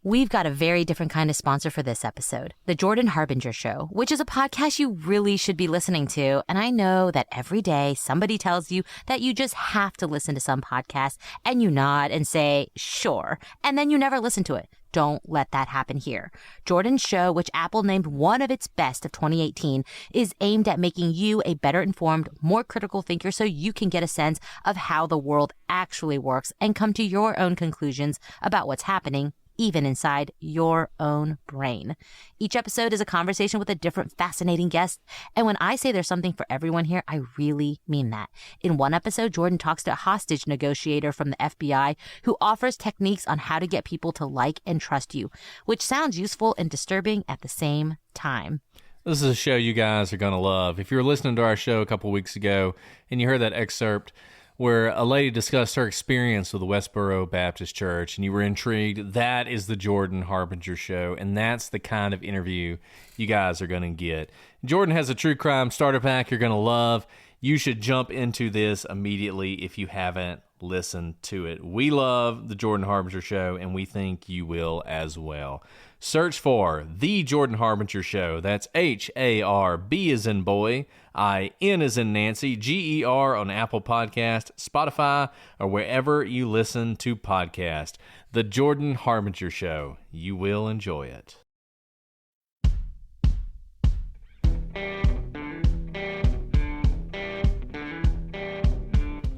We've got a very different kind of sponsor for this episode, The Jordan Harbinger Show, which is a podcast you really should be listening to. And I know that every day somebody tells you that you just have to listen to some podcast, and you nod and say, sure, and then you never listen to it. Don't let that happen here. Jordan's show, which Apple named one of its best of 2018, is aimed at making you a better informed, more critical thinker so you can get a sense of how the world actually works and come to your own conclusions about what's happening even inside your own brain. Each episode is a conversation with a different fascinating guest. And when I say there's something for everyone here, I really mean that. In one episode, Jordan talks to a hostage negotiator from the FBI who offers techniques on how to get people to like and trust you, which sounds useful and disturbing at the same time. This is a show you guys are going to love. If you were listening to our show a couple weeks ago and you heard that excerpt where a lady discussed her experience with the Westboro Baptist Church, and you were intrigued, that is the Jordan Harbinger Show, and that's the kind of interview you guys are going to get. Jordan has a true crime starter pack you're going to love. You should jump into this immediately if you haven't listened to it. We love the Jordan Harbinger Show, and we think you will as well. Search for The Jordan Harbinger Show. That's H-A-R-B as in boy, I-N as in Nancy, G-E-R on Apple Podcast, Spotify, or wherever you listen to podcasts. The Jordan Harbinger Show. You will enjoy it.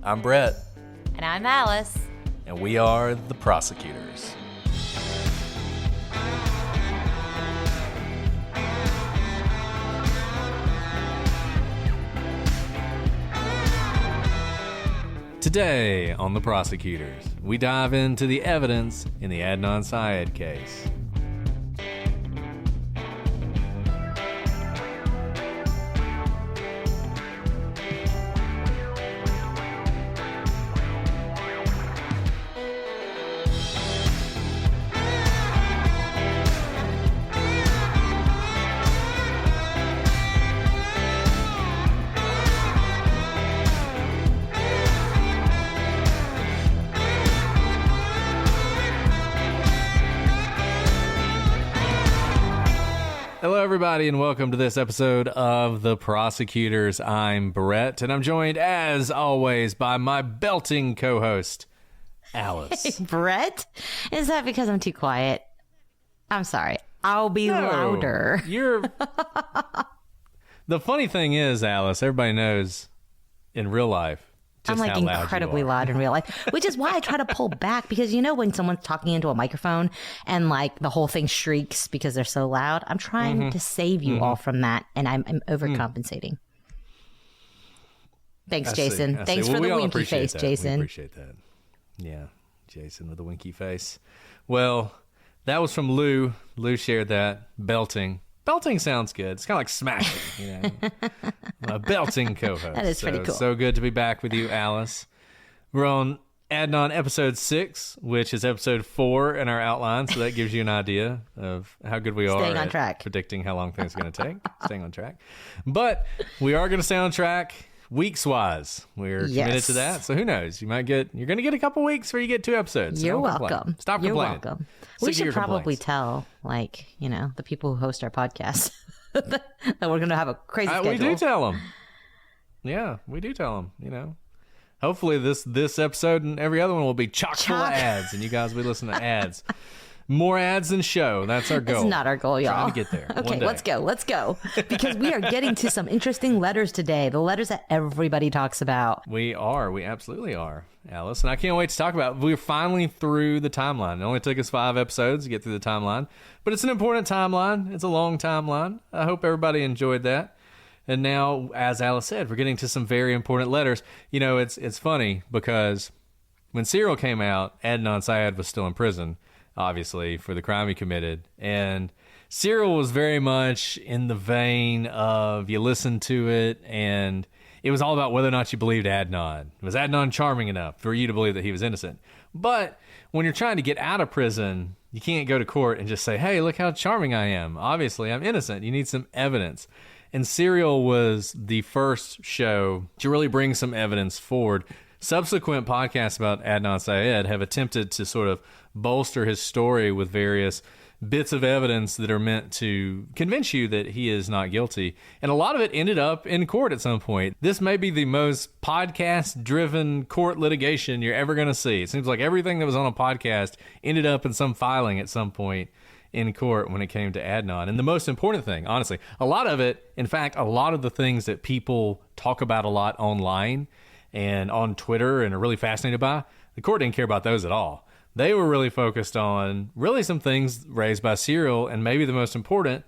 I'm Brett. And I'm Alice. And we are the Prosecutors. Today on The Prosecutors, we dive into the evidence in the Adnan Syed case. Hello, everybody, and welcome to this episode of The Prosecutors. I'm Brett, and I'm joined, as always, by my belting co-host, Alice. Hey, Brett? Is that because I'm too quiet? I'm sorry. I'll be louder. The funny thing is, Alice, everybody knows in real life just I'm like how loud incredibly you are. loud in real life, which is why I try to pull back, because you know when someone's talking into a microphone and like the whole thing shrieks because they're so loud, I'm trying to save you all from that, and I'm overcompensating. Thanks, Jason. Thanks for the winky face, Jason. We appreciate that. Yeah, Jason with the winky face. Well, that was from Lou. Lou shared that. Belting. Belting sounds good. It's kind of like smashing, you know. A belting co-host. That is pretty cool. So good to be back with you, Alice. We're on Adnan episode 6, which is episode 4 in our outline, so that gives you an idea of how good we are Staying on at track. predicting how long things are going to take. Staying on track. But we are going to stay on track weeks-wise. We're committed to that, so who knows? You're going to get a couple weeks where you get 2 episodes. So You're don't complain. welcome. Stop You're complaining. welcome. Stick We to should your probably complaints. tell, like, you know, the people who host our podcast that we're going to have a crazy schedule. We do tell them. Yeah, we do tell them, you know. Hopefully this episode and every other one will be chock full of ads, and you guys will be listening to ads. More ads than show. That's our goal. It's not our goal, y'all. Trying to get there. Okay, one day. let's go. Because we are getting to some interesting letters today. The letters that everybody talks about. We absolutely are, Alice. And I can't wait to talk about it. We're finally through the timeline. It only took us 5 episodes to get through the timeline. But it's an important timeline. It's a long timeline. I hope everybody enjoyed that. And now, as Alice said, we're getting to some very important letters. You know, it's funny because when Serial came out, Adnan Syed was still in prison, obviously, for the crime he committed. And Serial was very much in the vein of you listen to it, and it was all about whether or not you believed Adnan. Was Adnan charming enough for you to believe that he was innocent? But when you're trying to get out of prison, you can't go to court and just say, hey, look how charming I am. Obviously, I'm innocent. You need some evidence. And Serial was the first show to really bring some evidence forward, subsequent podcasts about Adnan Syed have attempted to sort of bolster his story with various bits of evidence that are meant to convince you that he is not guilty. And a lot of it ended up in court at some point. This may be the most podcast-driven court litigation you're ever going to see. It seems like everything that was on a podcast ended up in some filing at some point in court when it came to Adnan. And the most important thing, honestly, a lot of it, in fact, a lot of the things that people talk about a lot online and on Twitter and are really fascinated by, the court didn't care about those at all. They were really focused on really some things raised by Serial, and maybe the most important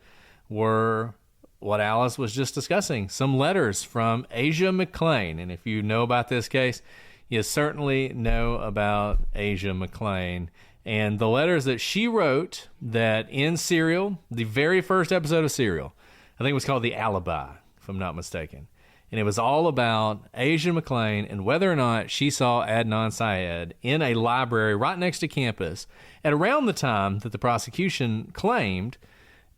were what Alice was just discussing, some letters from Asia McClain. And if you know about this case, you certainly know about Asia McClain and the letters that she wrote that in Serial, the very first episode of Serial, I think it was called the Alibi, if I'm not mistaken. And it was all about Asia McClain and whether or not she saw Adnan Syed in a library right next to campus at around the time that the prosecution claimed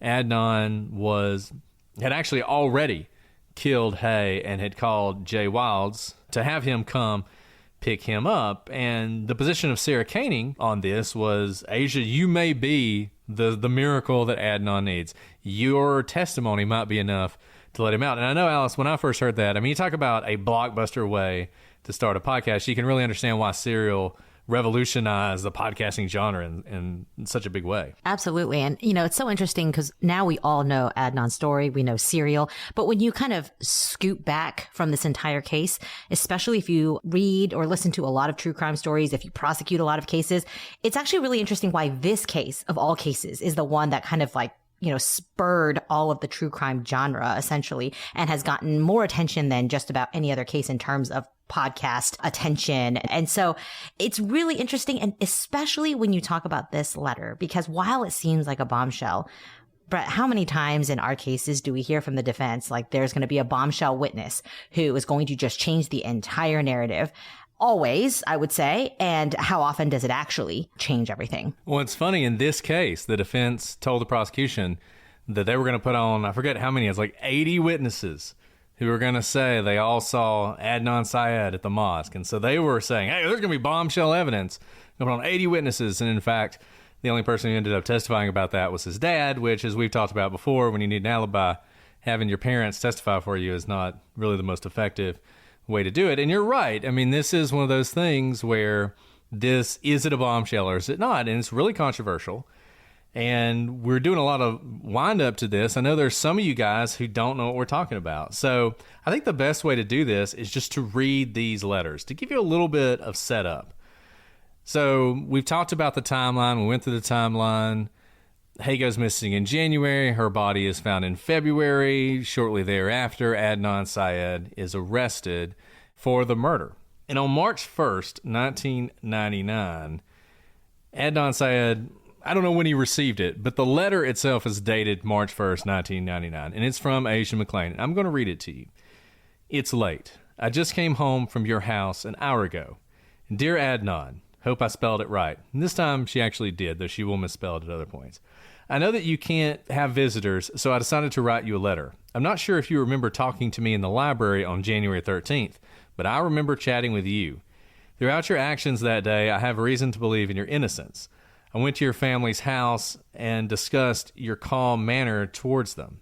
Adnan had actually already killed Hay and had called Jay Wilds to have him come pick him up. And the position of Sarah Koenig on this was, Asia, you may be the miracle that Adnan needs. Your testimony might be enough to let him out. And I know, Alice, when I first heard that, I mean, you talk about a blockbuster way to start a podcast. You can really understand why Serial revolutionized the podcasting genre in such a big way. Absolutely. And, it's so interesting because now we all know Adnan's story. We know Serial. But when you kind of scoot back from this entire case, especially if you read or listen to a lot of true crime stories, if you prosecute a lot of cases, it's actually really interesting why this case of all cases is the one that kind of spurred all of the true crime genre, essentially, and has gotten more attention than just about any other case in terms of podcast attention. And so it's really interesting, and especially when you talk about this letter, because while it seems like a bombshell, Brett, how many times in our cases do we hear from the defense, like there's going to be a bombshell witness who is going to just change the entire narrative? Always, I would say. And how often does it actually change everything? Well, it's funny. In this case, the defense told the prosecution that they were going to put on, I forget how many, it's like 80 witnesses who were going to say they all saw Adnan Syed at the mosque. And so they were saying, hey, there's going to be bombshell evidence. Going to put on 80 witnesses. And in fact, the only person who ended up testifying about that was his dad, which, as we've talked about before, when you need an alibi, having your parents testify for you is not really the most effective way to do it. And you're right. I mean, this is one of those things where is it a bombshell or is it not? And it's really controversial. And we're doing a lot of wind up to this. I know there's some of you guys who don't know what we're talking about. So I think the best way to do this is just to read these letters to give you a little bit of setup. So we've talked about the timeline. We went through the timeline. Hay goes missing in January. Her body is found in February. Shortly thereafter, Adnan Syed is arrested for the murder. And on March 1st, 1999, Adnan Syed, I don't know when he received it, but the letter itself is dated March 1st, 1999, and it's from Asia McClain. I'm going to read it to you. It's late. I just came home from your house an hour ago. Dear Adnan, hope I spelled it right. And this time she actually did, though she will misspell it at other points. I know that you can't have visitors, so I decided to write you a letter. I'm not sure if you remember talking to me in the library on January 13th, but I remember chatting with you. Throughout your actions that day, I have reason to believe in your innocence. I went to your family's house and discussed your calm manner towards them.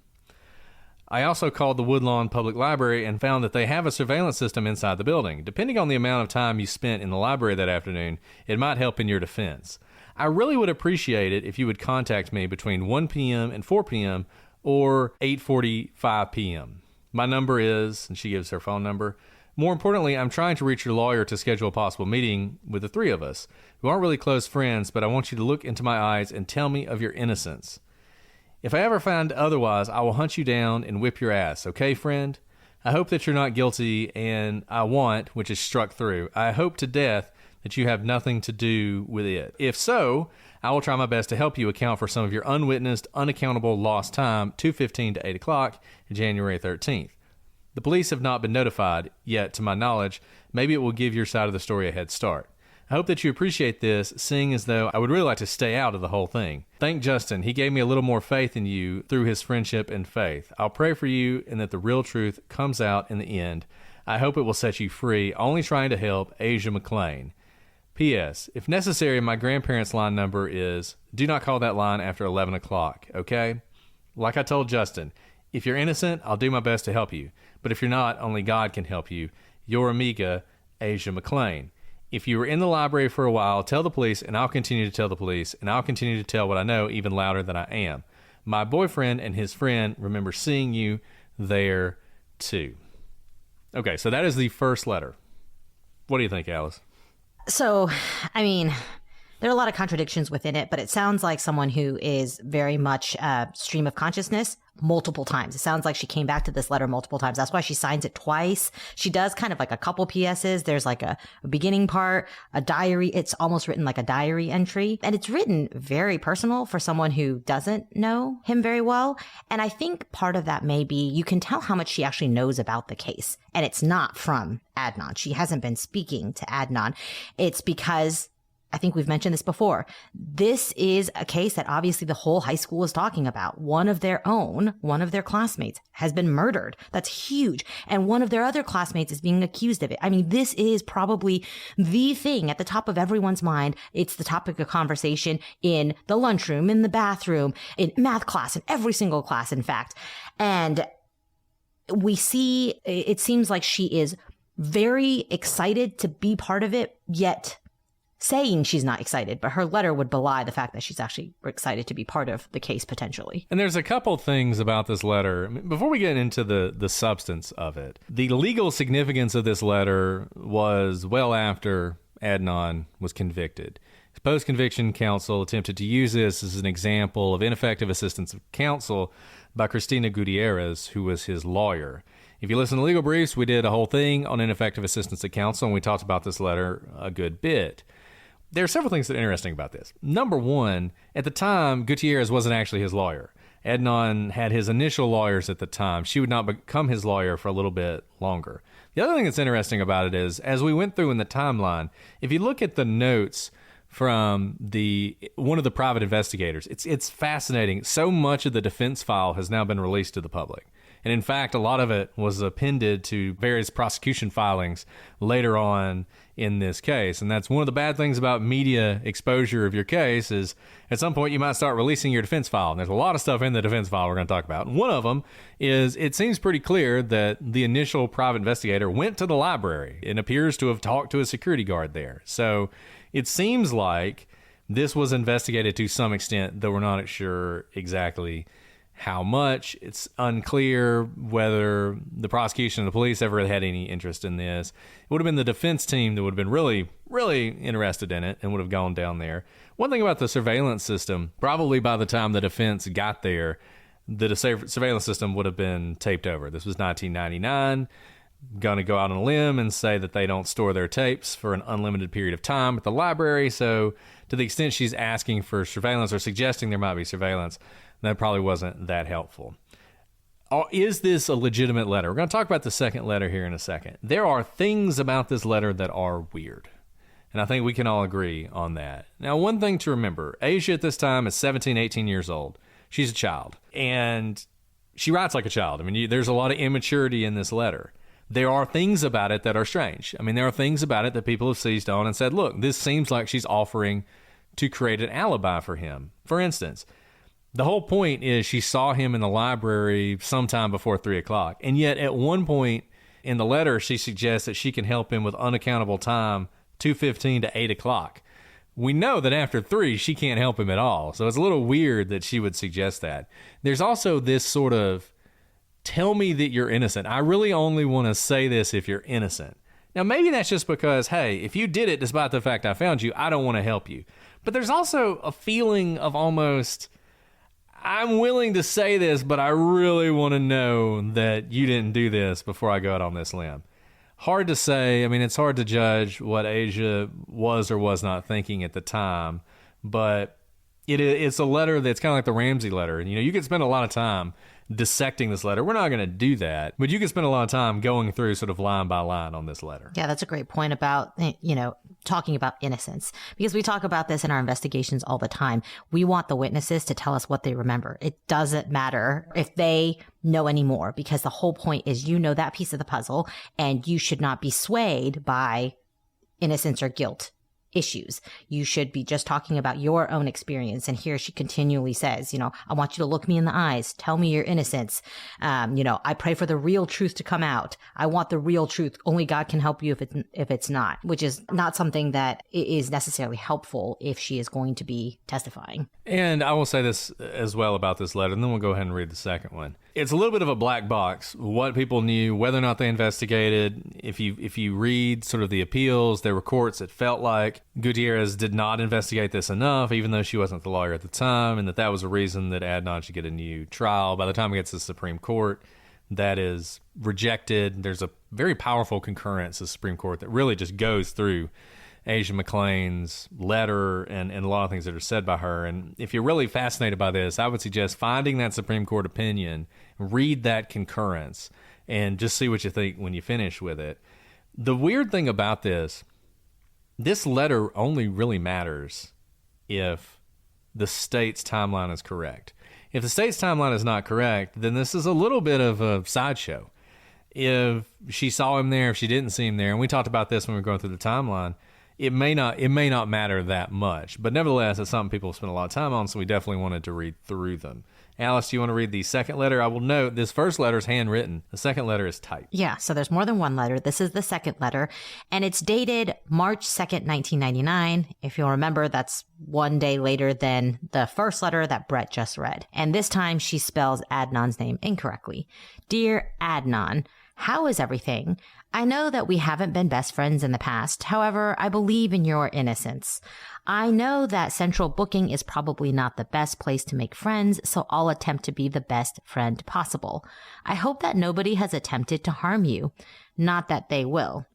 I also called the Woodlawn Public Library and found that they have a surveillance system inside the building. Depending on the amount of time you spent in the library that afternoon, it might help in your defense. I really would appreciate it if you would contact me between 1 p.m. and 4 p.m. or 8:45 p.m. My number is, and she gives her phone number. More importantly, I'm trying to reach your lawyer to schedule a possible meeting with the three of us. We aren't really close friends, but I want you to look into my eyes and tell me of your innocence. If I ever find otherwise, I will hunt you down and whip your ass. Okay, friend? I hope that you're not guilty, and I want, which is struck through, I hope to death that you have nothing to do with it. If so, I will try my best to help you account for some of your unwitnessed, unaccountable lost time, 2:15 to 8 o'clock, January 13th. The police have not been notified yet, to my knowledge. Maybe it will give your side of the story a head start. I hope that you appreciate this, seeing as though I would really like to stay out of the whole thing. Thank Justin. He gave me a little more faith in you through his friendship and faith. I'll pray for you and that the real truth comes out in the end. I hope it will set you free. Only trying to help, Asia McClain. P.S. If necessary, my grandparents' line number is, do not call that line after 11 o'clock, okay? Like I told Justin, if you're innocent, I'll do my best to help you. But if you're not, only God can help you. Your amiga, Asia McClain. If you were in the library for a while, tell the police, and I'll continue to tell the police, and I'll continue to tell what I know even louder than I am. My boyfriend and his friend remember seeing you there, too. Okay, so that is the first letter. What do you think, Alice? So, I mean, there are a lot of contradictions within it, but it sounds like someone who is very much stream of consciousness multiple times. It sounds like she came back to this letter multiple times. That's why she signs it twice. She does kind of like a couple PSs. There's like a beginning part, a diary. It's almost written like a diary entry. And it's written very personal for someone who doesn't know him very well. And I think part of that may be you can tell how much she actually knows about the case. And it's not from Adnan. She hasn't been speaking to Adnan. It's because I think we've mentioned this before. This is a case that obviously the whole high school is talking about. One of their classmates has been murdered. That's huge. And one of their other classmates is being accused of it. I mean, this is probably the thing at the top of everyone's mind. It's the topic of conversation in the lunchroom, in the bathroom, in math class, in every single class, in fact. And we see, it seems like she is very excited to be part of it, yet saying she's not excited, but her letter would belie the fact that she's actually excited to be part of the case potentially. And there's a couple things about this letter. Before we get into the substance of it, the legal significance of this letter was well after Adnan was convicted. His post-conviction counsel attempted to use this as an example of ineffective assistance of counsel by Cristina Gutierrez, who was his lawyer. If you listen to Legal Briefs, we did a whole thing on ineffective assistance of counsel, and we talked about this letter a good bit. There are several things that are interesting about this. Number one, at the time, Gutierrez wasn't actually his lawyer. Adnan had his initial lawyers at the time. She would not become his lawyer for a little bit longer. The other thing that's interesting about it is, as we went through in the timeline, if you look at the notes from one of the private investigators, it's fascinating. So much of the defense file has now been released to the public. And in fact, a lot of it was appended to various prosecution filings later on in this case. And that's one of the bad things about media exposure of your case is at some point you might start releasing your defense file. And there's a lot of stuff in the defense file we're going to talk about. And one of them is it seems pretty clear that the initial private investigator went to the library and appears to have talked to a security guard there. So it seems like this was investigated to some extent, though we're not sure exactly how much. It's unclear whether the prosecution and the police ever had any interest in this. It would have been the defense team that would have been really, really interested in it and would have gone down there. One thing about the surveillance system, probably by the time the defense got there, the surveillance system would have been taped over. This was 1999. Going to go out on a limb and say that they don't store their tapes for an unlimited period of time at the library. So to the extent she's asking for surveillance or suggesting there might be surveillance, that probably wasn't that helpful. Is this a legitimate letter? We're going to talk about the second letter here in a second. There are things about this letter that are weird, and I think we can all agree on that. Now, one thing to remember, Asia at this time is 17, 18 years old. She's a child, and she writes like a child. I mean, there's a lot of immaturity in this letter. There are things about it that are strange. I mean, there are things about it that people have seized on and said, look, this seems like she's offering to create an alibi for him. For instance, the whole point is she saw him in the library sometime before 3 o'clock. And yet at one point in the letter, she suggests that she can help him with unaccountable time, 2:15 to 8 o'clock. We know that after 3, she can't help him at all. So it's a little weird that she would suggest that. There's also this sort of, tell me that you're innocent. I really only want to say this if you're innocent. Now, maybe that's just because, hey, if you did it despite the fact I found you, I don't want to help you. But there's also a feeling of almost, I'm willing to say this, but I really want to know that you didn't do this before I go out on this limb. Hard to say. I mean, it's hard to judge what Asia was or was not thinking at the time, but It's a letter that's kind of like the Ramsey letter. And, you could spend a lot of time dissecting this letter. We're not going to do that, but you could spend a lot of time going through sort of line by line on this letter. Yeah, that's a great point about, talking about innocence, because we talk about this in our investigations all the time. We want the witnesses to tell us what they remember. It doesn't matter if they know any more, because the whole point is that piece of the puzzle, and you should not be swayed by innocence or guilt issues. You should be just talking about your own experience. And here she continually says, I want you to look me in the eyes. Tell me your innocence. I pray for the real truth to come out. I want the real truth. Only God can help you if it's not, which is not something that is necessarily helpful if she is going to be testifying. And I will say this as well about this letter, and then we'll go ahead and read the second one. It's a little bit of a black box, what people knew, whether or not they investigated. If you read sort of the appeals, there were courts that felt like Gutierrez did not investigate this enough, even though she wasn't the lawyer at the time, and that was a reason that Adnan should get a new trial. By the time it gets to the Supreme Court, that is rejected. There's a very powerful concurrence of the Supreme Court that really just goes through Asia McClain's letter and a lot of things that are said by her. And if you're really fascinated by this, I would suggest finding that Supreme Court opinion, read that concurrence, and just see what you think when you finish with it. The weird thing about this letter only really matters if the state's timeline is correct. If the state's timeline is not correct, then this is a little bit of a sideshow. If she saw him there, if she didn't see him there, and we talked about this when we were going through the timeline, it may not matter that much. But nevertheless, it's something people spend a lot of time on, so we definitely wanted to read through them. Alice, do you want to read the second letter? I will note this first letter is handwritten. The second letter is typed. Yeah, so there's more than one letter. This is the second letter, and it's dated March 2nd, 1999. If you'll remember, that's one day later than the first letter that Brett just read. And this time she spells Adnan's name incorrectly. Dear Adnan, how is everything? I know that we haven't been best friends in the past. However, I believe in your innocence. I know that central booking is probably not the best place to make friends, so I'll attempt to be the best friend possible. I hope that nobody has attempted to harm you. Not that they will.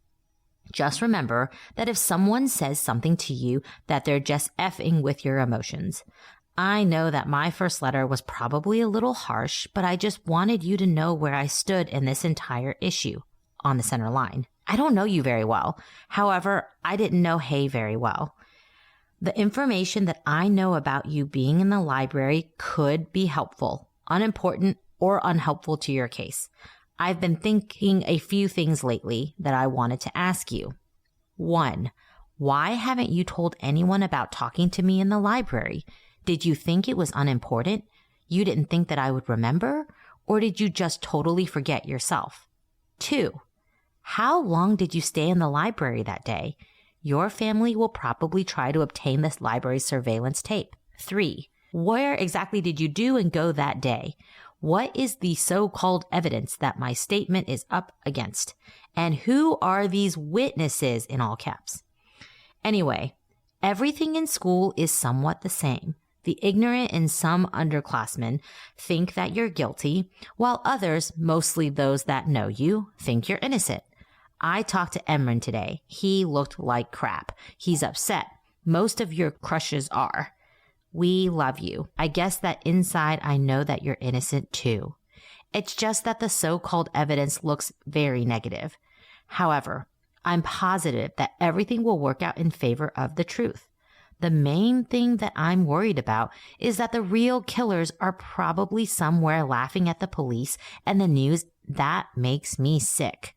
Just remember that if someone says something to you, that they're just effing with your emotions. I know that my first letter was probably a little harsh, but I just wanted you to know where I stood in this entire issue. On the center line. I don't know you very well. However, I didn't know Hay very well. The information that I know about you being in the library could be helpful, unimportant, or unhelpful to your case. I've been thinking a few things lately that I wanted to ask you. 1. Why haven't you told anyone about talking to me in the library? Did you think it was unimportant? You didn't think that I would remember? Or did you just totally forget yourself? 2. How long did you stay in the library that day? Your family will probably try to obtain this library's surveillance tape. 3. Where exactly did you do and go that day? What is the so-called evidence that my statement is up against? And who are these witnesses in all caps? Anyway, everything in school is somewhat the same. The ignorant and some underclassmen think that you're guilty, while others, mostly those that know you, think you're innocent. I talked to Emran today. He looked like crap. He's upset. Most of your crushes are. We love you. I guess that inside I know that you're innocent too. It's just that the so-called evidence looks very negative. However, I'm positive that everything will work out in favor of the truth. The main thing that I'm worried about is that the real killers are probably somewhere laughing at the police and the news. That makes me sick.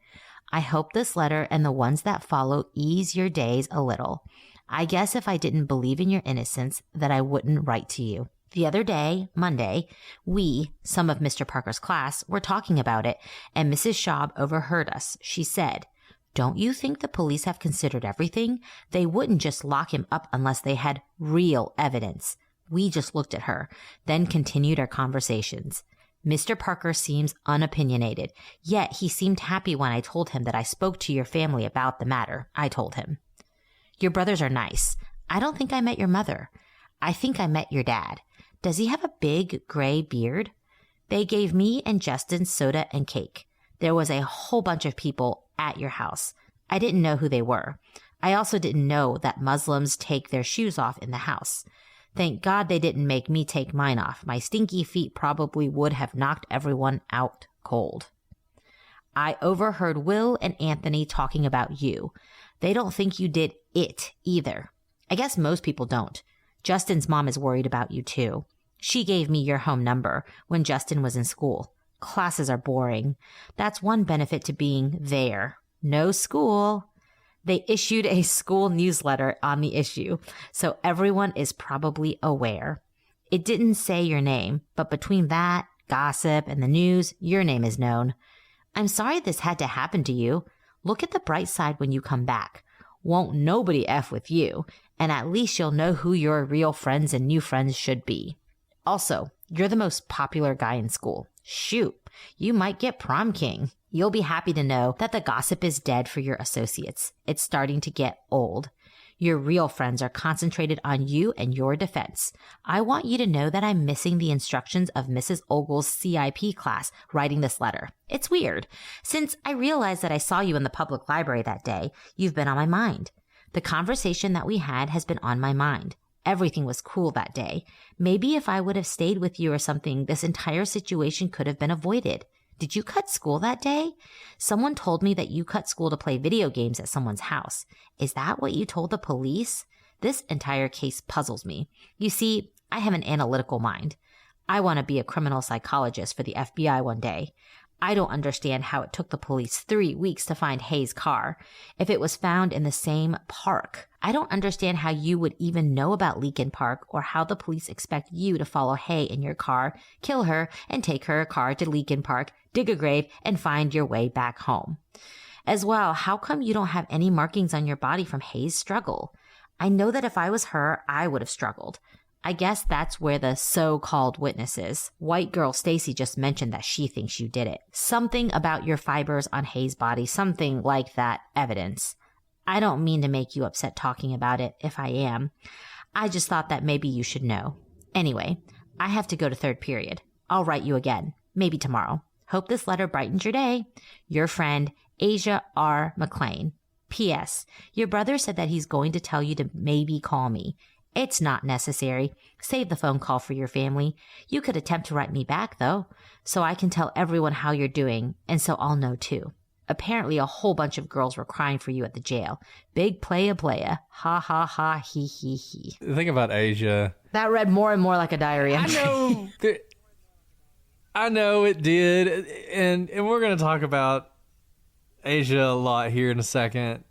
I hope this letter and the ones that follow ease your days a little. I guess if I didn't believe in your innocence, that I wouldn't write to you. The other day, Monday, we, some of Mr. Parker's class, were talking about it, and Mrs. Schaub overheard us. She said, "Don't you think the police have considered everything? They wouldn't just lock him up unless they had real evidence." We just looked at her, then continued our conversations. Mr. Parker seems unopinionated, yet he seemed happy when I told him that I spoke to your family about the matter. I told him, "Your brothers are nice. I don't think I met your mother. I think I met your dad. Does he have a big gray beard?" They gave me and Justin soda and cake. There was a whole bunch of people at your house. I didn't know who they were. I also didn't know that Muslims take their shoes off in the house. Thank God they didn't make me take mine off. My stinky feet probably would have knocked everyone out cold. I overheard Will and Anthony talking about you. They don't think you did it either. I guess most people don't. Justin's mom is worried about you too. She gave me your home number when Justin was in school. Classes are boring. That's one benefit to being there. No school. They issued a school newsletter on the issue, so everyone is probably aware. It didn't say your name, but between that, gossip, and the news, your name is known. I'm sorry this had to happen to you. Look at the bright side when you come back. Won't nobody F with you, and at least you'll know who your real friends and new friends should be. Also, you're the most popular guy in school. Shoot, you might get prom king. You'll be happy to know that the gossip is dead for your associates. It's starting to get old. Your real friends are concentrated on you and your defense. I want you to know that I'm missing the instructions of Mrs. Ogle's CIP class writing this letter. It's weird. Since I realized that I saw you in the public library that day, you've been on my mind. The conversation that we had has been on my mind. Everything was cool that day. Maybe if I would have stayed with you or something, this entire situation could have been avoided. Did you cut school that day? Someone told me that you cut school to play video games at someone's house. Is that what you told the police? This entire case puzzles me. You see, I have an analytical mind. I want to be a criminal psychologist for the FBI one day. I don't understand how it took the police 3 weeks to find Hayes' car if it was found in the same park. I don't understand how you would even know about Leakin Park or how the police expect you to follow Hay in your car, kill her, and take her car to Leakin Park, dig a grave, and find your way back home. As well, how come you don't have any markings on your body from Hayes' struggle? I know that if I was her, I would have struggled. I guess that's where the so-called witness is. White girl Stacy just mentioned that she thinks you did it. Something about your fibers on Hayes' body, something like that evidence. I don't mean to make you upset talking about it, if I am. I just thought that maybe you should know. Anyway, I have to go to third period. I'll write you again, maybe tomorrow. Hope this letter brightens your day. Your friend, Asia McClain. P.S. Your brother said that he's going to tell you to maybe call me. It's not necessary. Save the phone call for your family. You could attempt to write me back, though, so I can tell everyone how you're doing, and so I'll know, too. Apparently, a whole bunch of girls were crying for you at the jail. Big playa. Ha, ha, ha, he, he. The thing about Asia... That read more and more like a diary entry. I know. I know it did, and we're going to talk about Asia a lot here in a second.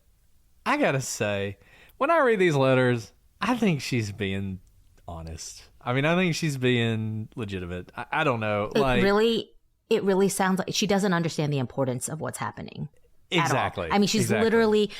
I got to say, when I read these letters... I think she's being honest. I mean, I think she's being legitimate. I don't know. It really sounds like she doesn't understand the importance of what's happening. Exactly. I mean, she's literally,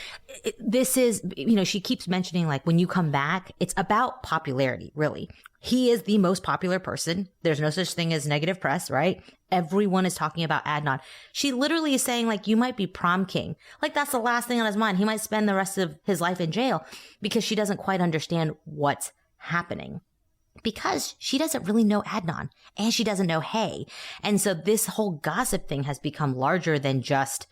this is, she keeps mentioning like when you come back, it's about popularity, really. He is the most popular person. There's no such thing as negative press, right? Everyone is talking about Adnan. She literally is saying like, you might be prom king. Like that's the last thing on his mind. He might spend the rest of his life in jail because she doesn't quite understand what's happening. Because she doesn't really know Adnan and she doesn't know Hay. And so this whole gossip thing has become larger than just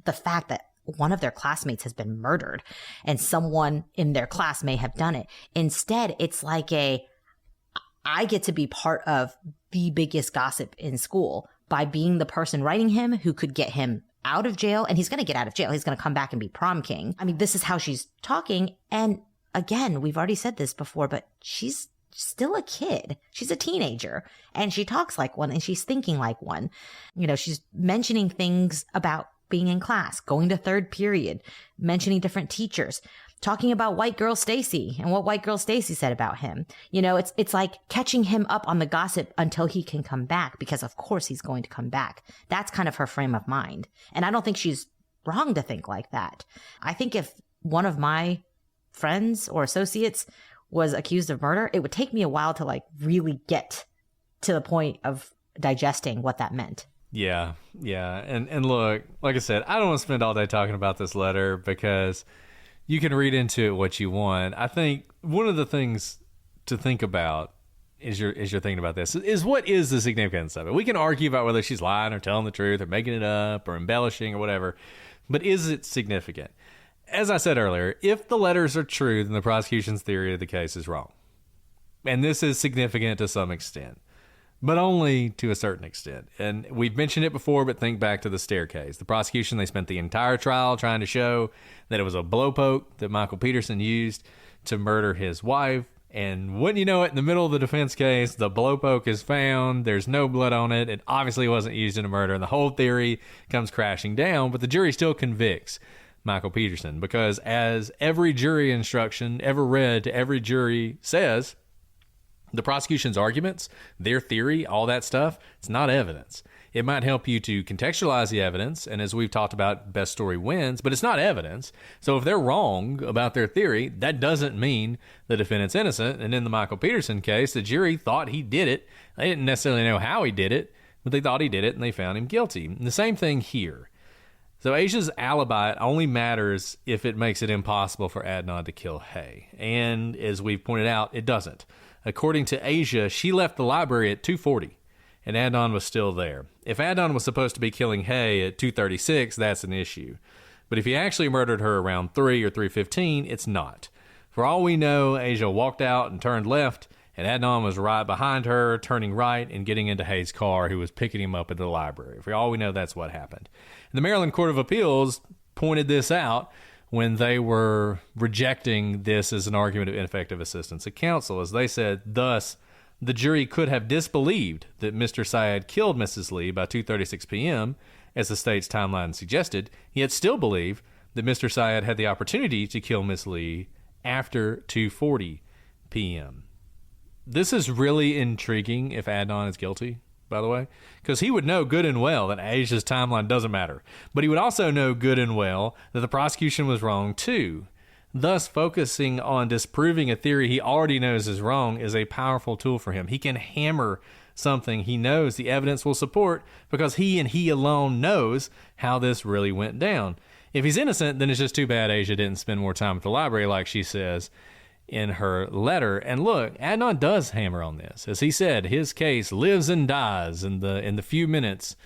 the fact that one of their classmates has been murdered and someone in their class may have done it. Instead, it's like I get to be part of the biggest gossip in school by being the person writing him who could get him out of jail. And he's going to get out of jail. He's going to come back and be prom king. I mean, this is how she's talking. And again, we've already said this before, but she's still a kid. She's a teenager and she talks like one and she's thinking like one. She's mentioning things about being in class, going to third period, mentioning different teachers, talking about white girl Stacy and what white girl Stacy said about him. It's like catching him up on the gossip until he can come back, because of course he's going to come back. That's kind of her frame of mind. And I don't think she's wrong to think like that. I think if one of my friends or associates was accused of murder, it would take me a while to like really get to the point of digesting what that meant. Yeah. And look, like I said, I don't want to spend all day talking about this letter because you can read into it what you want. I think one of the things to think about as you're thinking about this is what is the significance of it? We can argue about whether she's lying or telling the truth or making it up or embellishing or whatever, but is it significant? As I said earlier, if the letters are true, then the prosecution's theory of the case is wrong. And this is significant to some extent, but only to a certain extent. And we've mentioned it before, but think back to the staircase. The prosecution, they spent the entire trial trying to show that it was a blowpoke that Michael Peterson used to murder his wife. And wouldn't you know it, in the middle of the defense case, the blowpoke is found. There's no blood on it. It obviously wasn't used in a murder. And the whole theory comes crashing down, but the jury still convicts Michael Peterson because, as every jury instruction ever read to every jury says, the prosecution's arguments, their theory, all that stuff, it's not evidence. It might help you to contextualize the evidence, and as we've talked about, best story wins, but it's not evidence. So if they're wrong about their theory, that doesn't mean the defendant's innocent. And in the Michael Peterson case, the jury thought he did it. They didn't necessarily know how he did it, but they thought he did it, and they found him guilty. And the same thing here. So Asia's alibi only matters if it makes it impossible for Adnan to kill Hay. And as we've pointed out, it doesn't. According to Asia, she left the library at 2:40, and Adnan was still there. If Adnan was supposed to be killing Hay at 2:36, that's an issue. But if he actually murdered her around 3 or 3:15, it's not. For all we know, Asia walked out and turned left, and Adnan was right behind her, turning right and getting into Hay's car, who was picking him up at the library. For all we know, that's what happened. And the Maryland Court of Appeals pointed this out when they were rejecting this as an argument of ineffective assistance of counsel, as they said, thus, the jury could have disbelieved that Mr. Syed killed Mrs. Lee by 2:36 p.m., as the state's timeline suggested, yet still believe that Mr. Syed had the opportunity to kill Miss Lee after 2:40 p.m. This is really intriguing if Adnan is guilty, by the way, because he would know good and well that Asia's timeline doesn't matter. But he would also know good and well that the prosecution was wrong too. Thus, focusing on disproving a theory he already knows is wrong is a powerful tool for him. He can hammer something he knows the evidence will support because he and he alone knows how this really went down. If he's innocent, then it's just too bad Asia didn't spend more time at the library, like she says in her letter. And look, Adnan does hammer on this. As he said, his case lives and dies in the few minutes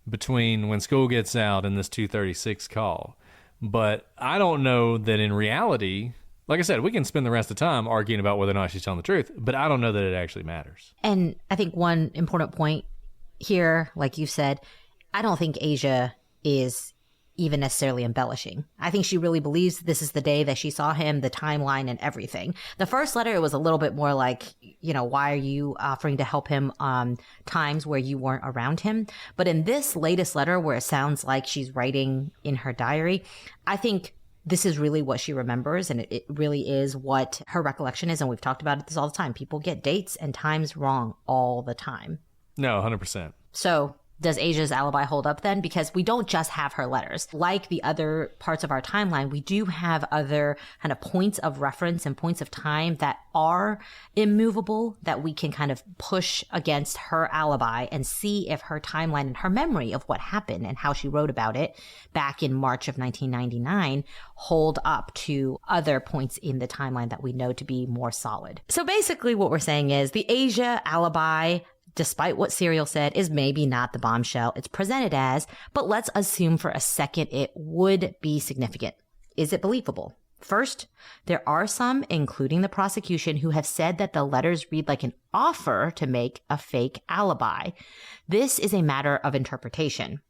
between when school gets out and this 2:36 call. But I don't know that in reality, like I said, we can spend the rest of the time arguing about whether or not she's telling the truth, but I don't know that it actually matters. And I think one important point here, like you said, I don't think Asia is even necessarily embellishing. I think she really believes this is the day that she saw him, the timeline and everything. The first letter, it was a little bit more like, why are you offering to help him times where you weren't around him? But in this latest letter, where it sounds like she's writing in her diary, I think this is really what she remembers, and it really is what her recollection is. And we've talked about this all the time. People get dates and times wrong all the time. No, 100%. So does Asia's alibi hold up then? Because we don't just have her letters. Like the other parts of our timeline, we do have other kind of points of reference and points of time that are immovable, that we can kind of push against her alibi and see if her timeline and her memory of what happened and how she wrote about it back in March of 1999 hold up to other points in the timeline that we know to be more solid. So basically what we're saying is the Asia alibi, despite what Serial said, is maybe not the bombshell it's presented as, but let's assume for a second it would be significant. Is it believable? First, there are some, including the prosecution, who have said that the letters read like an offer to make a fake alibi. This is a matter of interpretation.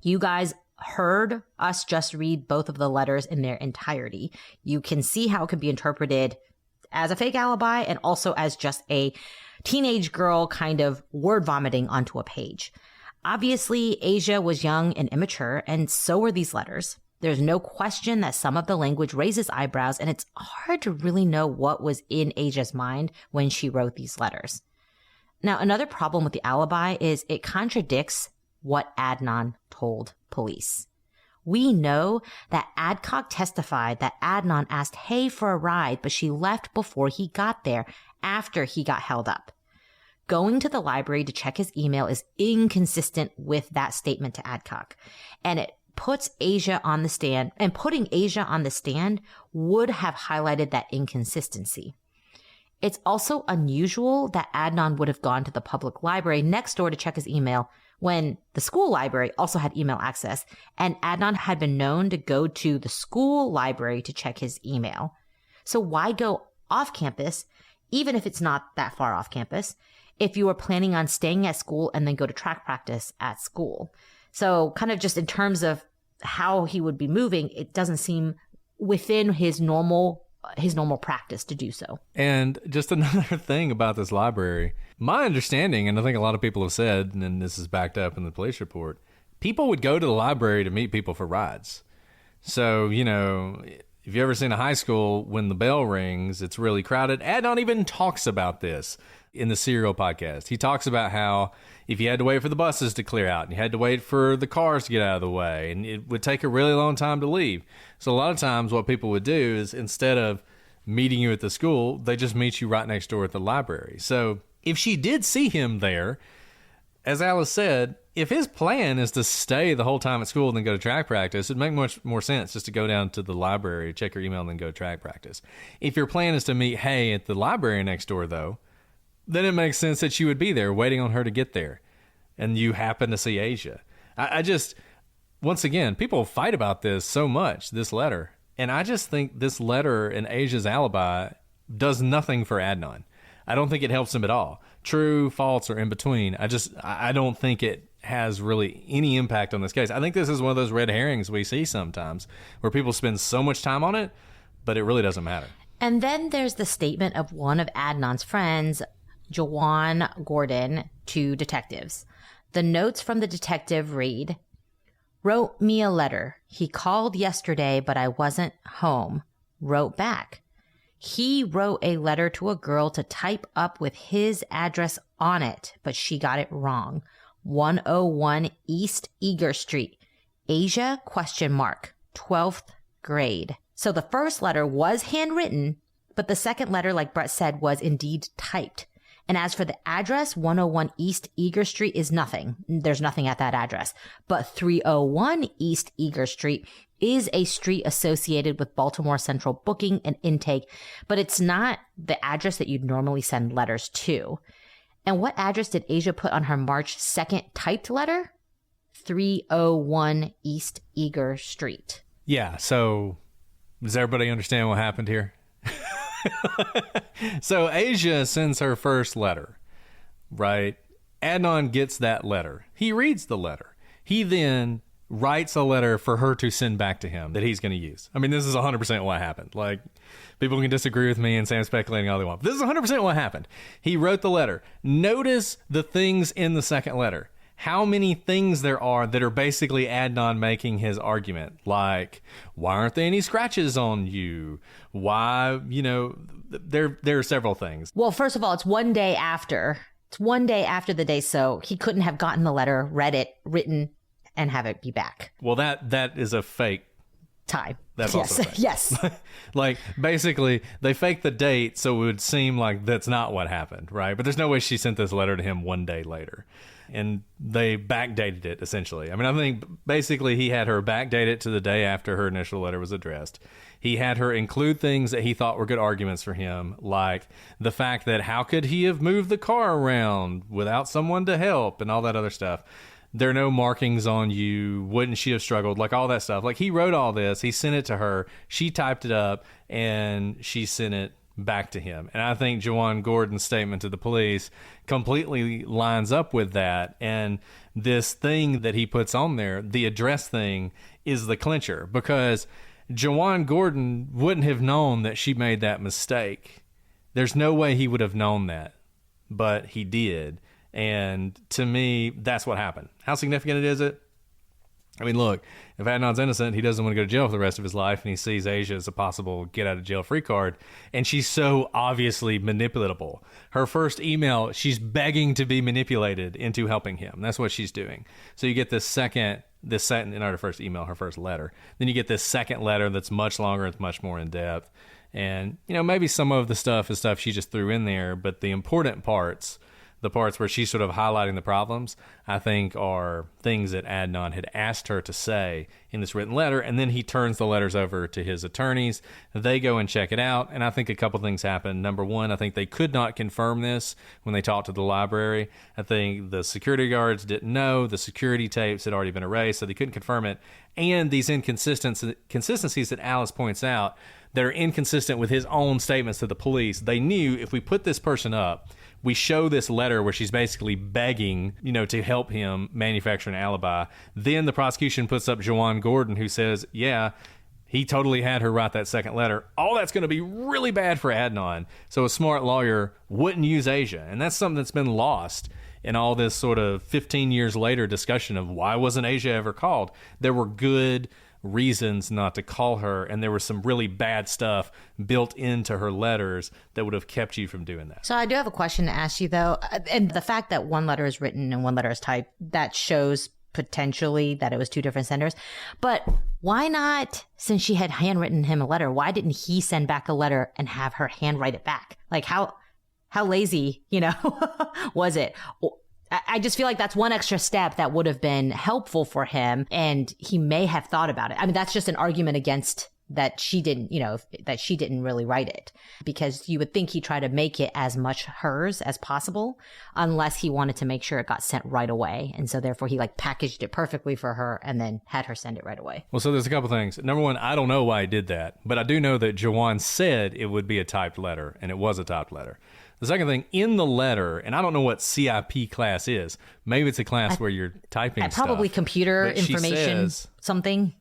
You guys heard us just read both of the letters in their entirety. You can see how it could be interpreted as a fake alibi and also as just a teenage girl kind of word vomiting onto a page. Obviously, Asia was young and immature, and so were these letters. There's no question that some of the language raises eyebrows, and it's hard to really know what was in Asia's mind when she wrote these letters. Now, another problem with the alibi is it contradicts what Adnan told police. We know that Adcock testified that Adnan asked Hay for a ride, but she left before he got there, after he got held up. Going to the library to check his email is inconsistent with that statement to Adcock, and it puts Asia on the stand, and putting Asia on the stand would have highlighted that inconsistency. It's also unusual that Adnan would have gone to the public library next door to check his email when the school library also had email access, and Adnan had been known to go to the school library to check his email. So why go off campus even if it's not that far off campus, if you were planning on staying at school and then go to track practice at school. So kind of just in terms of how he would be moving, it doesn't seem within his normal practice to do so. And just another thing about this library, my understanding, and I think a lot of people have said, and this is backed up in the police report, people would go to the library to meet people for rides. So, you know, if you've ever seen a high school, when the bell rings, it's really crowded. Adnan even talks about this in the Serial podcast. He talks about how if you had to wait for the buses to clear out and you had to wait for the cars to get out of the way, and it would take a really long time to leave. So a lot of times what people would do is instead of meeting you at the school, they just meet you right next door at the library. So if she did see him there, as Alice said, if his plan is to stay the whole time at school and then go to track practice, it'd make much more sense just to go down to the library, check your email, and then go to track practice. If your plan is to meet Hay at the library next door, though, then it makes sense that you would be there waiting on her to get there, and you happen to see Asia. I just, once again, people fight about this so much, this letter, and I just think this letter and Asia's alibi does nothing for Adnan. I don't think it helps him at all. True, false, or in between. I don't think it has really any impact on this case. I think this is one of those red herrings we see sometimes where people spend so much time on it, but it really doesn't matter. And then there's the statement of one of Adnan's friends, Jawan Gordon, to detectives. The notes from the detective read, "Wrote me a letter. He called yesterday, but I wasn't home. Wrote back. He wrote a letter to a girl to type up with his address on it, but she got it wrong. 101 East Eager Street. Asia, ? 12th grade." So the first letter was handwritten, but the second letter, like Brett said, was indeed typed. And as for the address, 101 East Eager Street is nothing. There's nothing at that address. But 301 East Eager Street is a street associated with Baltimore Central booking and intake, but it's not the address that you'd normally send letters to. And what address did Asia put on her March 2nd typed letter? 301 East Eager Street. Yeah, so does everybody understand what happened here? So Asia sends her first letter, right? Adnan gets that letter. He reads the letter. He then writes a letter for her to send back to him that he's going to use. I mean, this is 100% what happened. Like, people can disagree with me and say I'm speculating all they want. But this is 100% what happened. He wrote the letter. Notice the things in the second letter. How many things there are that are basically Adnan making his argument. Like, why aren't there any scratches on you? Why, you know, there are several things. Well, first of all, it's one day after. It's one day after the day, so he couldn't have gotten the letter, read it, written, and have it be back. Well, that is a fake time. That's also fake. Yes. Like, basically, they faked the date so it would seem like that's not what happened, right? But there's no way she sent this letter to him one day later. And they backdated it, essentially. I mean, I think basically he had her backdate it to the day after her initial letter was addressed. He had her include things that he thought were good arguments for him, like the fact that how could he have moved the car around without someone to help and all that other stuff. There are no markings on you. Wouldn't she have struggled? Like all that stuff. Like he wrote all this. He sent it to her. She typed it up and she sent it back to him. And I think Jawan Gordon's statement to the police completely lines up with that. And this thing that he puts on there, the address thing, is the clincher, because Jawan Gordon wouldn't have known that she made that mistake. There's no way he would have known that, but he did. And to me, that's what happened. How significant is it? I mean, look, if Adnan's innocent, he doesn't want to go to jail for the rest of his life, and he sees Asia as a possible get-out-of-jail-free card, and she's so obviously manipulatable. Her first email, she's begging to be manipulated into helping him. That's what she's doing. So you get this second, in her first email, her first letter. Then you get this second letter that's much longer, it's much more in-depth. And, you know, maybe some of the stuff is stuff she just threw in there, but the important parts, the parts where she's sort of highlighting the problems, I think are things that Adnan had asked her to say in this written letter, and then he turns the letters over to his attorneys. They go and check it out, and I think a couple things happen. Number one, I think they could not confirm this when they talked to the library. I think the security guards didn't know. The security tapes had already been erased, so they couldn't confirm it. And these inconsistencies that Alice points out that are inconsistent with his own statements to the police, they knew if we put this person up, we show this letter where she's basically begging, to help him manufacture an alibi. Then the prosecution puts up Jawan Gordon, who says, yeah, he totally had her write that second letter. All that's going to be really bad for Adnan. So a smart lawyer wouldn't use Asia. And that's something that's been lost in all this sort of 15 years later discussion of why wasn't Asia ever called. There were good reasons not to call her, and there was some really bad stuff built into her letters that would have kept you from doing that. So I do have a question to ask you, though. And the fact that one letter is written and one letter is typed, that shows potentially that it was two different senders. But why not, since she had handwritten him a letter, why didn't he send back a letter and have her handwrite it back? Like, how lazy, was it? I just feel like that's one extra step that would have been helpful for him, and he may have thought about it. I mean, that's just an argument against that she didn't, that she didn't really write it, because you would think he'd try to make it as much hers as possible, unless he wanted to make sure it got sent right away. And so therefore he packaged it perfectly for her and then had her send it right away. Well, so there's a couple things. Number one, I don't know why he did that, but I do know that Jawan said it would be a typed letter, and it was a typed letter. The second thing, in the letter, and I don't know what CIP class is. Maybe it's a class where you're typing stuff. Probably computer information, something.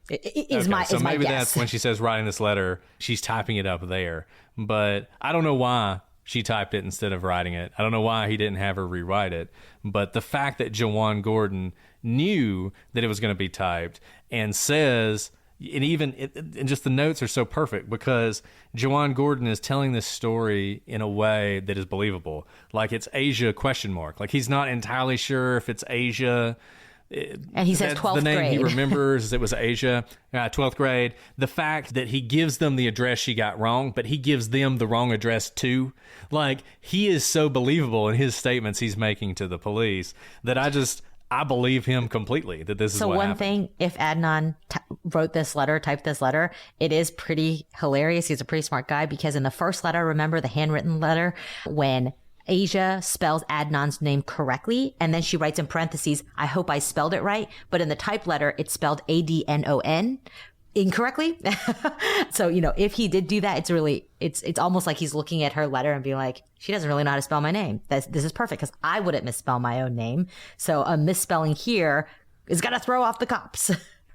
Is my maybe guess. That's when she says writing this letter, she's typing it up there. But I don't know why she typed it instead of writing it. I don't know why he didn't have her rewrite it. But the fact that Jawan Gordon knew that it was going to be typed and says... And just the notes are so perfect because Jawan Gordon is telling this story in a way that is believable. Like it's Asia ? Like he's not entirely sure if it's Asia. And he says 12th grade. The name he remembers, it was Asia, 12th grade. The fact that he gives them the address she got wrong, but he gives them the wrong address too. Like he is so believable in his statements he's making to the police that I believe him completely that this is what happened. So one thing, if Adnan typed this letter, it is pretty hilarious. He's a pretty smart guy, because in the first letter, remember the handwritten letter, when Asia spells Adnan's name correctly, and then she writes in parentheses, I hope I spelled it right. But in the typed letter, it's spelled Adnon incorrectly. So, if he did do that, it's almost like he's looking at her letter and being like, she doesn't really know how to spell my name. This is perfect, because I wouldn't misspell my own name. So a misspelling here is going to throw off the cops.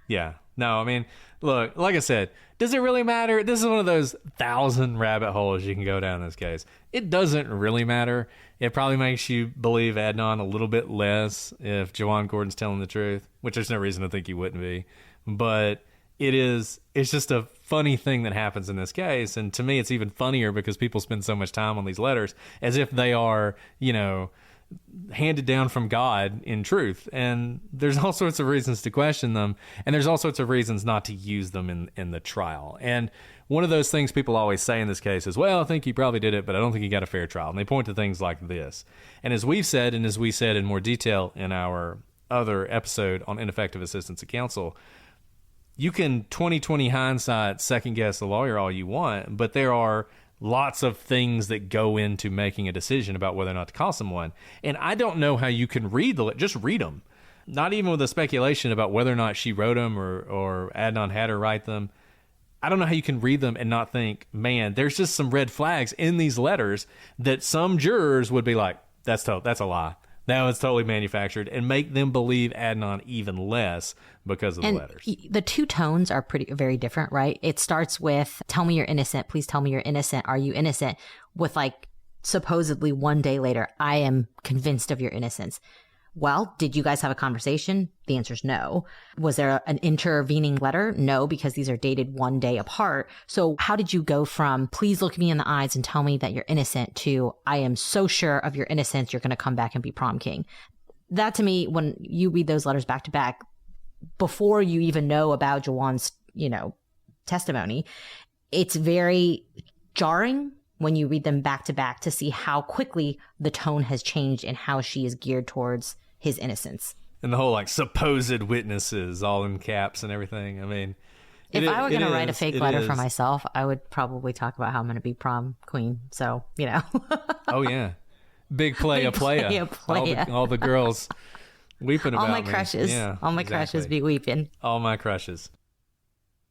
Yeah. No, I mean, look, like I said, does it really matter? This is one of those 1,000 rabbit holes you can go down in this case. It doesn't really matter. It probably makes you believe Adnan a little bit less if Jawan Gordon's telling the truth, which there's no reason to think he wouldn't be. But it's just a funny thing that happens in this case. And to me, it's even funnier because people spend so much time on these letters as if they are, handed down from God in truth. And there's all sorts of reasons to question them. And there's all sorts of reasons not to use them in the trial. And one of those things people always say in this case is, well, I think he probably did it, but I don't think he got a fair trial. And they point to things like this. And as we've said, and as we said in more detail in our other episode on ineffective assistance of counsel, you can 20/20 hindsight second guess the lawyer all you want, but there are lots of things that go into making a decision about whether or not to call someone. And I don't know how you can just read them. Not even with a speculation about whether or not she wrote them or Adnan had her write them. I don't know how you can read them and not think, man, there's just some red flags in these letters that some jurors would be like, that's a lie. Now it's totally manufactured, and make them believe Adnan even less because of the letters. The two tones are very different, right? It starts with, tell me you're innocent. Please tell me you're innocent. Are you innocent? With supposedly one day later, I am convinced of your innocence. Well, did you guys have a conversation? The answer is no. Was there an intervening letter? No, because these are dated one day apart. So how did you go from, please look me in the eyes and tell me that you're innocent, to, I am so sure of your innocence, you're going to come back and be prom king? That, to me, when you read those letters back to back, before you even know about Jawan's, testimony, it's very jarring when you read them back to back to see how quickly the tone has changed and how she is geared towards his innocence. And the whole like supposed witnesses all in caps and everything. I mean, if I were going to write a fake letter for myself, I would probably talk about how I'm going to be prom queen. So, you know. Oh, yeah. Big playa. All the girls weeping about me. All my crushes. Yeah, all my crushes be weeping. All my crushes.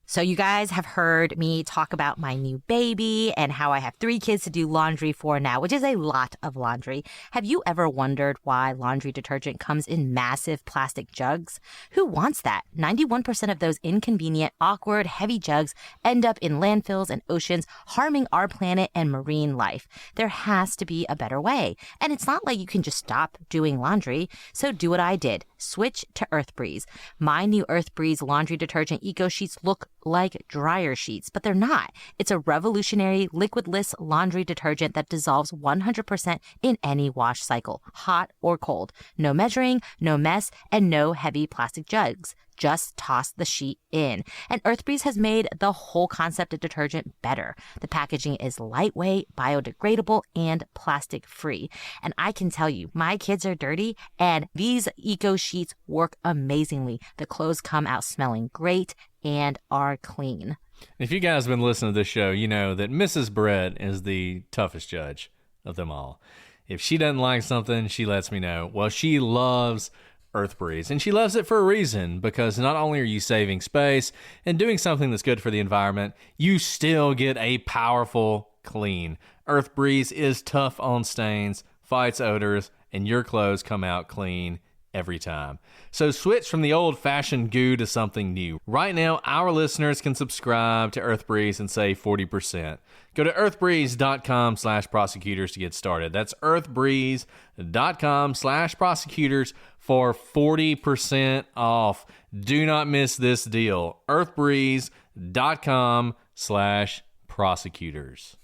So you guys have heard me talk about my new baby and how I have 3 kids to do laundry for now, which is a lot of laundry. Have you ever wondered why laundry detergent comes in massive plastic jugs? Who wants that? 91% of those inconvenient, awkward, heavy jugs end up in landfills and oceans, harming our planet and marine life. There has to be a better way. And it's not like you can just stop doing laundry. So do what I did. Switch to EarthBreeze. My new EarthBreeze laundry detergent eco sheets look like dryer sheets, but they're not. It's a revolutionary liquidless laundry detergent that dissolves 100% in any wash cycle, hot or cold. No measuring, no mess, and no heavy plastic jugs. Just toss the sheet in. And EarthBreeze has made the whole concept of detergent better. The packaging is lightweight, biodegradable, and plastic-free. And I can tell you, my kids are dirty, and these eco sheets work amazingly. The clothes come out smelling great and are clean. If you guys have been listening to this show, you know that Mrs. Brett is the toughest judge of them all. If she doesn't like something, she lets me know. Well, she loves EarthBreeze, and she loves it for a reason, because not only are you saving space and doing something that's good for the environment, you still get a powerful clean. EarthBreeze is tough on stains, fights odors, and your clothes come out clean every time. So switch from the old-fashioned goo to something new. Right now, our listeners can subscribe to EarthBreeze and save 40%. Go to earthbreeze.com/prosecutors to get started. That's earthbreeze.com/prosecutors for 40% off. Do not miss this deal. earthbreeze.com/prosecutors.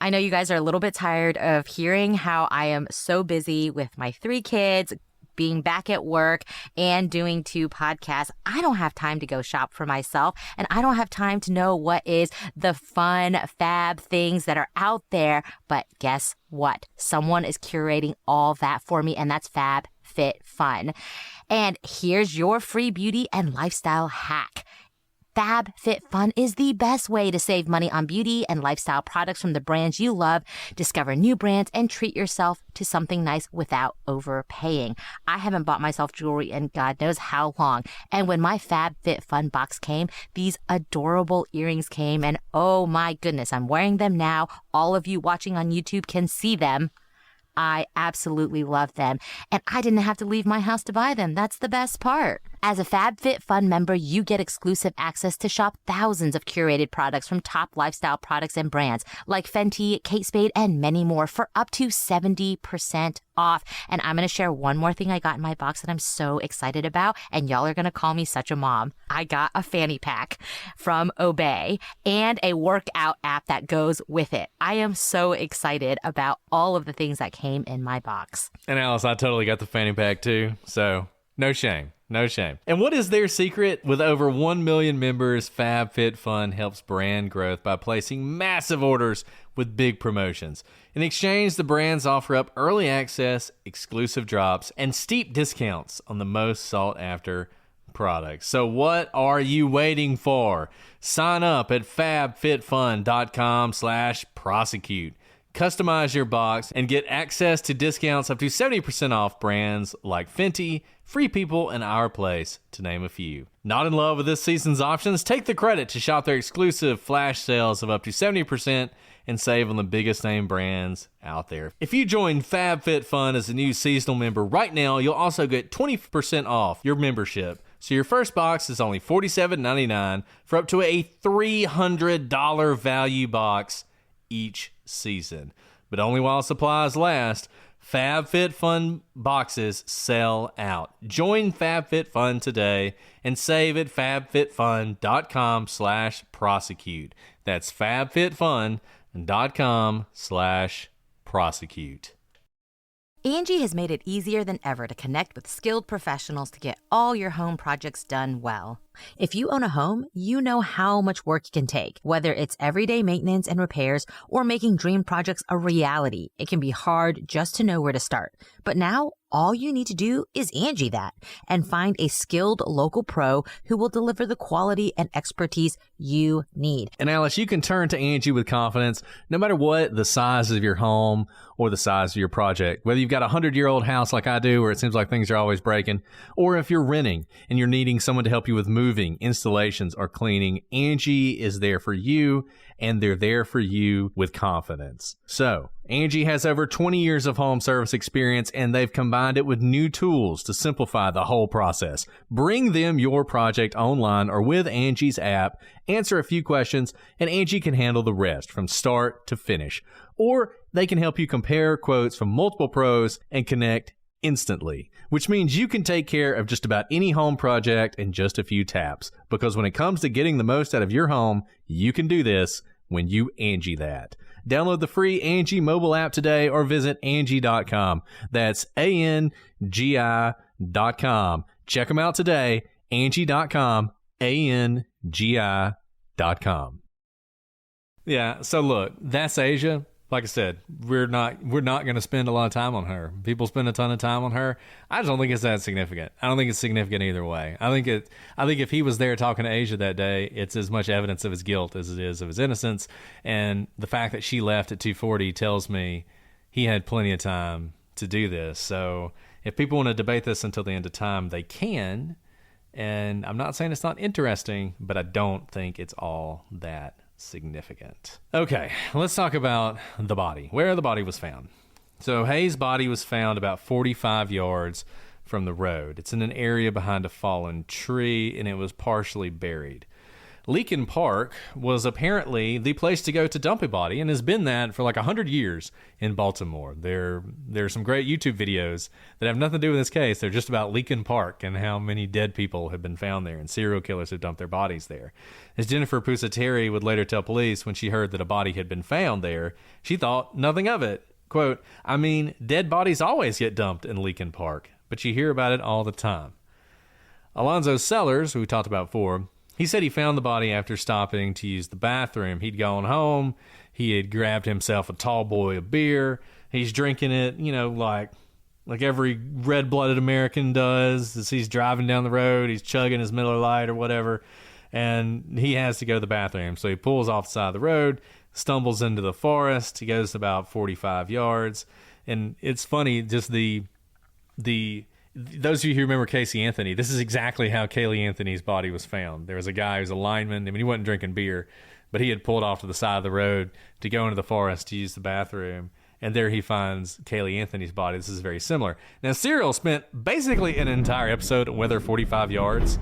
I know you guys are a little bit tired of hearing how I am so busy with my 3 kids, being back at work, and doing 2 podcasts. I don't have time to go shop for myself, and I don't have time to know what is the fun, fab things that are out there. But guess what? Someone is curating all that for me, and that's FabFitFun. And here's your free beauty and lifestyle hack. FabFitFun is the best way to save money on beauty and lifestyle products from the brands you love. Discover new brands and treat yourself to something nice without overpaying. I haven't bought myself jewelry in God knows how long. And when my FabFitFun box came, these adorable earrings came, and oh my goodness, I'm wearing them now. All of you watching on YouTube can see them. I absolutely love them, and I didn't have to leave my house to buy them. That's the best part. As a FabFitFun member, you get exclusive access to shop thousands of curated products from top lifestyle products and brands like Fenty, Kate Spade, and many more for up to 70% off. And I'm going to share one more thing I got in my box that I'm so excited about, and y'all are going to call me such a mom. I got a fanny pack from Obey and a workout app that goes with it. I am so excited about all of the things that came in my box. And Alice, I totally got the fanny pack too, so no shame. No shame. And what is their secret? With over 1 million members, FabFitFun helps brand growth by placing massive orders with big promotions. In exchange, the brands offer up early access, exclusive drops, and steep discounts on the most sought-after products. So what are you waiting for? Sign up at fabfitfun.com/prosecute. Customize your box and get access to discounts up to 70% off brands like Fenty, Free People, and Our Place, to name a few. Not in love with this season's options? Take the credit to shop their exclusive flash sales of up to 70% and save on the biggest name brands out there. If you join FabFitFun as a new seasonal member right now, you'll also get 20% off your membership. So your first box is only $47.99 for up to a $300 value box each season. But only while supplies last. FabFitFun boxes sell out. Join FabFitFun today and save at fabfitfun.com/prosecute. That's fabfitfun.com/prosecute. Angie has made it easier than ever to connect with skilled professionals to get all your home projects done well. If you own a home, you know how much work it can take, whether it's everyday maintenance and repairs or making dream projects a reality. It can be hard just to know where to start. But now, all you need to do is Angie that and find a skilled local pro who will deliver the quality and expertise you need. And Alice, you can turn to Angie with confidence, no matter what the size of your home or the size of your project. Whether you've got a 100-year-old house like I do, where it seems like things are always breaking, or if you're renting and you're needing someone to help you with moving, installations, or cleaning, Angie is there for you, and they're there for you with confidence. So, Angie has over 20 years of home service experience, and they've combined it with new tools to simplify the whole process. Bring them your project online or with Angie's app, answer a few questions, and Angie can handle the rest from start to finish. Or they can help you compare quotes from multiple pros and connect instantly, which means you can take care of just about any home project in just a few taps. Because when it comes to getting the most out of your home, you can do this when you Angie that. Download the free Angie mobile app today or visit Angie.com. That's ANGI.com. Check them out today. Angie.com. ANGI.com. Yeah, so look, that's Asia. Like I said, we're not going to spend a lot of time on her. People spend a ton of time on her. I just don't think it's that significant. I don't think it's significant either way. I think if he was there talking to Asia that day, it's as much evidence of his guilt as it is of his innocence. And the fact that she left at 2:40 tells me he had plenty of time to do this. So if people want to debate this until the end of time, they can. And I'm not saying it's not interesting, but I don't think it's all that significant. Okay, let's talk about the body, where the body was found. So Hayes' body was found about 45 yards from the road. It's in an area behind a fallen tree, and it was partially buried. Leakin Park was apparently the place to go to dump a body, and has been that for like 100 years in Baltimore. There's some great YouTube videos that have nothing to do with this case. They're just about Leakin Park and how many dead people have been found there, and serial killers have dumped their bodies there. As Jennifer Pusateri would later tell police when she heard that a body had been found there, she thought nothing of it. Quote, "I mean, dead bodies always get dumped in Leakin Park, but you hear about it all the time." Alonzo Sellers, who we talked about before, he said he found the body after stopping to use the bathroom. He'd gone home. He had grabbed himself a tall boy of beer. He's drinking it, like every red-blooded American does. As he's driving down the road, he's chugging his Miller Lite or whatever, and he has to go to the bathroom. So he pulls off the side of the road, stumbles into the forest. He goes about 45 yards. And it's funny, just those of you who remember Casey Anthony, this is exactly how Kaylee Anthony's body was found. There was a guy who's a lineman. I mean, he wasn't drinking beer, but he had pulled off to the side of the road to go into the forest to use the bathroom. And there he finds Kaylee Anthony's body. This is very similar. Now, Serial spent basically an entire episode on whether 45 yards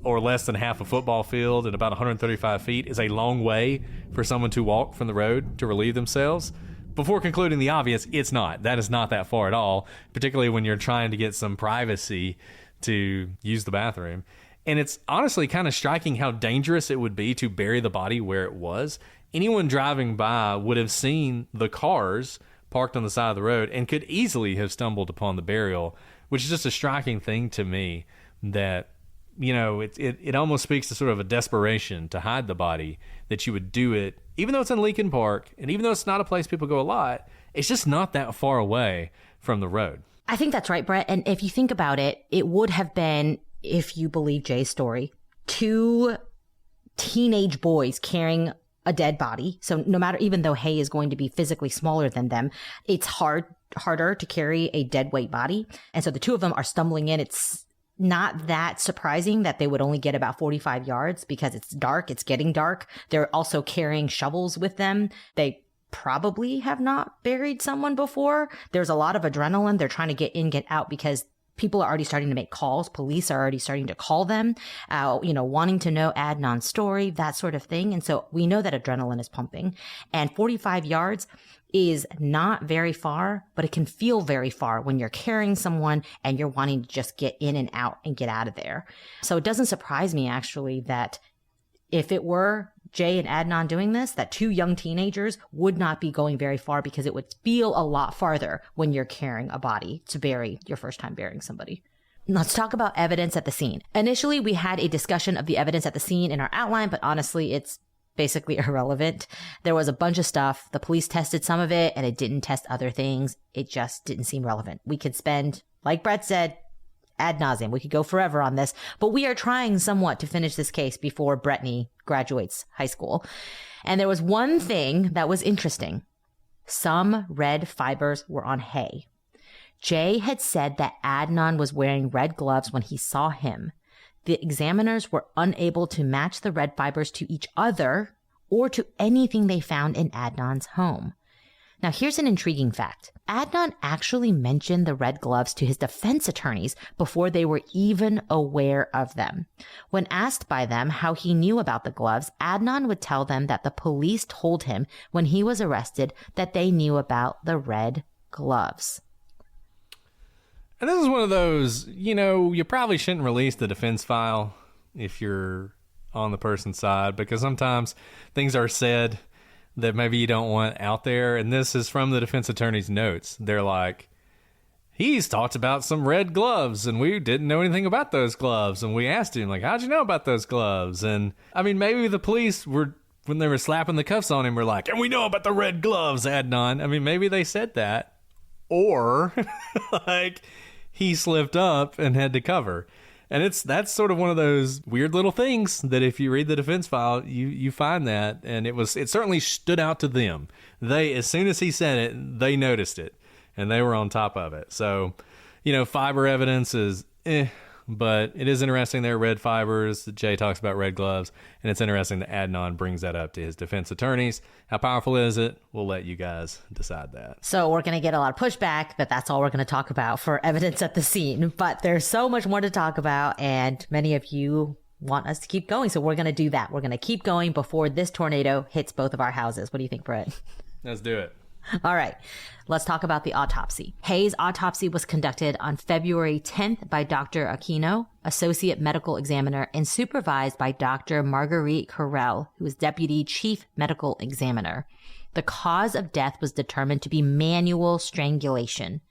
or less than half a football field at about 135 feet is a long way for someone to walk from the road to relieve themselves. Before concluding the obvious, it's not. That is not that far at all, particularly when you're trying to get some privacy to use the bathroom. And it's honestly kind of striking how dangerous it would be to bury the body where it was. Anyone driving by would have seen the cars parked on the side of the road and could easily have stumbled upon the burial, which is just a striking thing to me that, it almost speaks to sort of a desperation to hide the body, that you would do it, even though it's in Leakin Park, and even though it's not a place people go a lot, it's just not that far away from the road. I think that's right, Brett. And if you think about it, it would have been, if you believe Jay's story, 2 teenage boys carrying a dead body. So no matter, even though Hay is going to be physically smaller than them, it's harder to carry a dead weight body. And so the 2 of them are stumbling in. It's not that surprising that they would only get about 45 yards because it's dark. It's getting dark. They're also carrying shovels with them. They probably have not buried someone before. There's a lot of adrenaline. They're trying to get in, get out because people are already starting to make calls. Police are already starting to call them, wanting to know Adnan's story, that sort of thing. And so we know that adrenaline is pumping. And 45 yards is not very far, but it can feel very far when you're carrying someone and you're wanting to just get in and out and get out of there. So it doesn't surprise me, actually, that if it were Jay and Adnan doing this, that 2 young teenagers would not be going very far because it would feel a lot farther when you're carrying a body to bury your first time burying somebody. Let's talk about evidence at the scene. Initially, we had a discussion of the evidence at the scene in our outline, but honestly, it's basically irrelevant. There was a bunch of stuff. The police tested some of it and it didn't test other things. It just didn't seem relevant. We could spend, like Brett said, ad nauseum. We could go forever on this, but we are trying somewhat to finish this case before Brittany graduates high school. And there was one thing that was interesting. Some red fibers were on Hay. Jay had said that Adnan was wearing red gloves when he saw him. The examiners were unable to match the red fibers to each other or to anything they found in Adnan's home. Now, here's an intriguing fact. Adnan actually mentioned the red gloves to his defense attorneys before they were even aware of them. When asked by them how he knew about the gloves, Adnan would tell them that the police told him when he was arrested that they knew about the red gloves. And this is one of those, you probably shouldn't release the defense file if you're on the person's side, because sometimes things are said that maybe you don't want out there. And this is from the defense attorney's notes. They're like, he's talked about some red gloves and we didn't know anything about those gloves. And we asked him, like, how'd you know about those gloves? And I mean, maybe the police were, when they were slapping the cuffs on him, were like, and we know about the red gloves, Adnan. I mean, maybe they said that. Or like he slipped up and had to cover. And that's sort of one of those weird little things that if you read the defense file, you find that. And it certainly stood out to them. As soon as he said it, they noticed it and they were on top of it. So, fiber evidence is but it is interesting there are red fibers. Jay talks about red gloves, and it's interesting that Adnan brings that up to his defense attorneys. How powerful is it? We'll let you guys decide that. So we're going to get a lot of pushback, but that's all we're going to talk about for evidence at the scene. But there's so much more to talk about, and many of you want us to keep going, so we're going to do that. We're going to keep going before this tornado hits both of our houses. What do you think, Brett? Let's do it. All right, let's talk about the autopsy. Hayes' autopsy was conducted on February 10th by Dr. Aquino, Associate Medical Examiner, and supervised by Dr. Marguerite Carrel, who was Deputy Chief Medical Examiner. The cause of death was determined to be manual strangulation.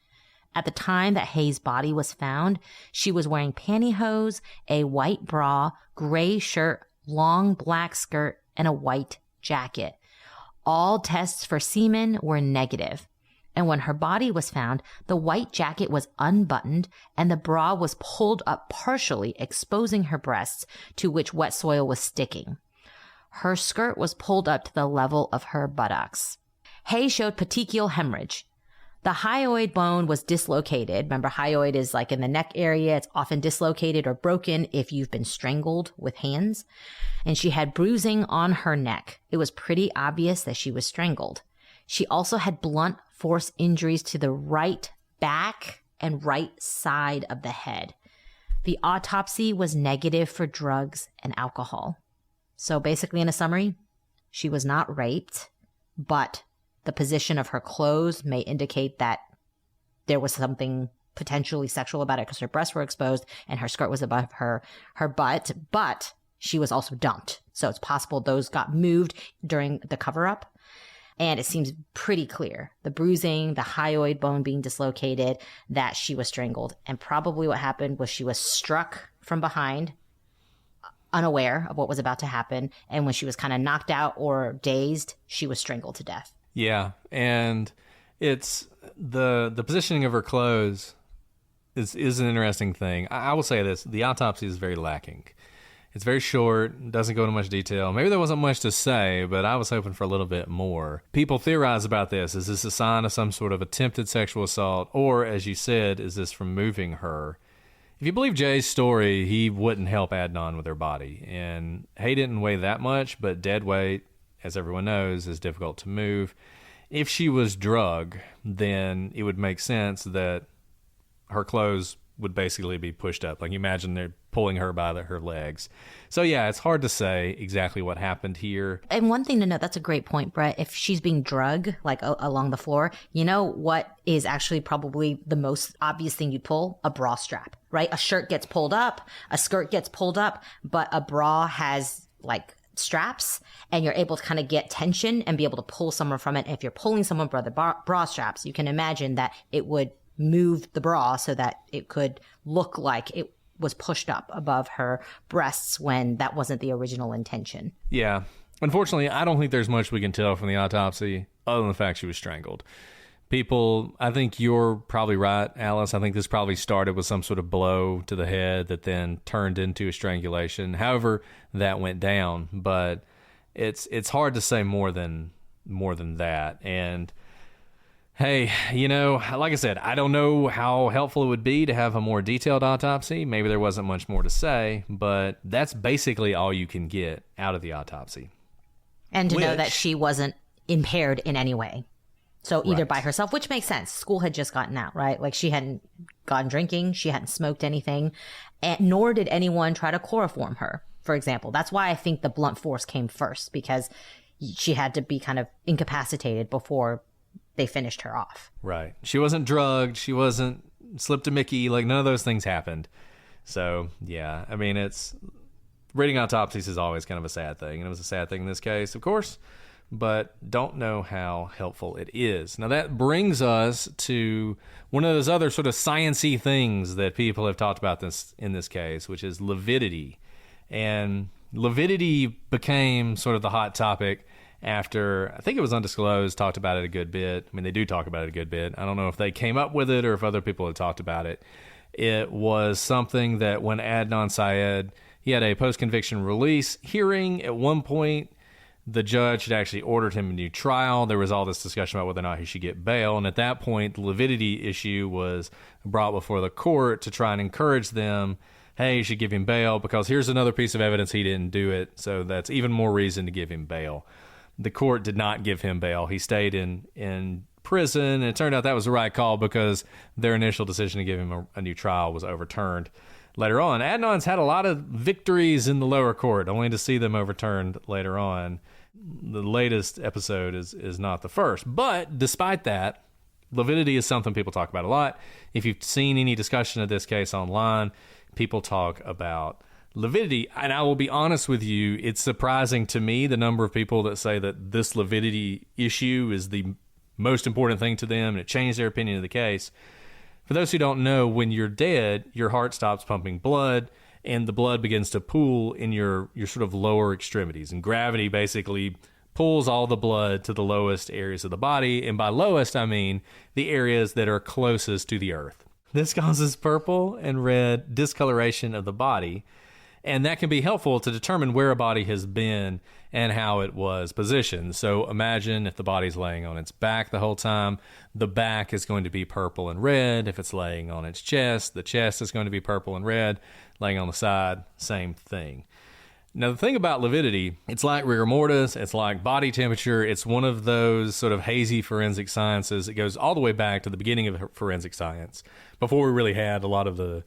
At the time that Hayes' body was found, she was wearing pantyhose, a white bra, gray shirt, long black skirt, and a white jacket. All tests for semen were negative. And when her body was found, the white jacket was unbuttoned and the bra was pulled up partially, exposing her breasts, to which wet soil was sticking. Her skirt was pulled up to the level of her buttocks. Hay showed petechial hemorrhage. The hyoid bone was dislocated. Remember, hyoid is like in the neck area. It's often dislocated or broken if you've been strangled with hands. And she had bruising on her neck. It was pretty obvious that she was strangled. She also had blunt force injuries to the right back and right side of the head. The autopsy was negative for drugs and alcohol. So basically, in a summary, she was not raped, but the position of her clothes may indicate that there was something potentially sexual about it because her breasts were exposed and her skirt was above her butt, but she was also dumped. So it's possible those got moved during the cover-up. And it seems pretty clear, the bruising, the hyoid bone being dislocated, that she was strangled. And probably what happened was she was struck from behind, unaware of what was about to happen. And when she was kind of knocked out or dazed, she was strangled to death. Yeah, and it's the positioning of her clothes is an interesting thing. I will say this, the autopsy is very lacking. It's very short, doesn't go into much detail. Maybe there wasn't much to say, but I was hoping for a little bit more. People theorize about this. Is this a sign of some sort of attempted sexual assault? Or, as you said, is this from moving her? If you believe Jay's story, he wouldn't help Adnan with her body. And Hay didn't weigh that much, but dead weight, as everyone knows, is difficult to move. If she was drugged, then it would make sense that her clothes would basically be pushed up. Like, imagine they're pulling her by her legs. So, yeah, it's hard to say exactly what happened here. And one thing to note, that's a great point, Brett. If she's being drugged, like along the floor, you know what is actually probably the most obvious thing you pull? A bra strap, right? A shirt gets pulled up, a skirt gets pulled up, but a bra has, like, straps, and you're able to kind of get tension and be able to pull someone from it. If you're pulling someone by the bra straps, you can imagine that it would moved the bra so that it could look like it was pushed up above her breasts when that wasn't the original intention. Yeah. Unfortunately, I don't think there's much we can tell from the autopsy other than the fact she was strangled. People, I think you're probably right, Alice. I think this probably started with some sort of blow to the head that then turned into a strangulation. However, that went down, but it's hard to say more than that. And hey, like I said, I don't know how helpful it would be to have a more detailed autopsy. Maybe there wasn't much more to say, but that's basically all you can get out of the autopsy. And to know that she wasn't impaired in any way. So either Right. by herself, which makes sense. School had just gotten out, right? Like she hadn't gone drinking. She hadn't smoked anything. And nor did anyone try to chloroform her, for example. That's why I think the blunt force came first, because she had to be kind of incapacitated before they finished her off. Right. She wasn't drugged. She wasn't slipped a Mickey. Like, none of those things happened. So, yeah. I mean, reading autopsies is always kind of a sad thing. And it was a sad thing in this case, of course. But don't know how helpful it is. Now, that brings us to one of those other sort of science-y things that people have talked about in this case, which is lividity. And lividity became sort of the hot topic after, I think it was Undisclosed, talked about it a good bit. I mean, they do talk about it a good bit. I don't know if they came up with it or if other people had talked about it. It was something that when Adnan Syed, he had a post-conviction release hearing at one point, the judge had actually ordered him a new trial. There was all this discussion about whether or not he should get bail. And at that point, the lividity issue was brought before the court to try and encourage them, hey, you should give him bail because here's another piece of evidence he didn't do it. So that's even more reason to give him bail. The court did not give him bail. He stayed in prison. And it turned out that was the right call because their initial decision to give him a new trial was overturned later on. Adnan's had a lot of victories in the lower court, only to see them overturned later on. The latest episode is not the first. But despite that, lividity is something people talk about a lot. If you've seen any discussion of this case online, people talk about lividity. And I will be honest with you, it's surprising to me the number of people that say that this lividity issue is the most important thing to them and it changed their opinion of the case. For those who don't know, when you're dead, your heart stops pumping blood and the blood begins to pool in your sort of lower extremities. And gravity basically pulls all the blood to the lowest areas of the body. And by lowest, I mean the areas that are closest to the earth. This causes purple and red discoloration of the body. And that can be helpful to determine where a body has been and how it was positioned. So imagine if the body's laying on its back the whole time, the back is going to be purple and red. If it's laying on its chest, the chest is going to be purple and red. Laying on the side, same thing. Now, the thing about lividity, it's like rigor mortis, it's like body temperature. It's one of those sort of hazy forensic sciences. It goes all the way back to the beginning of forensic science, before we really had a lot of the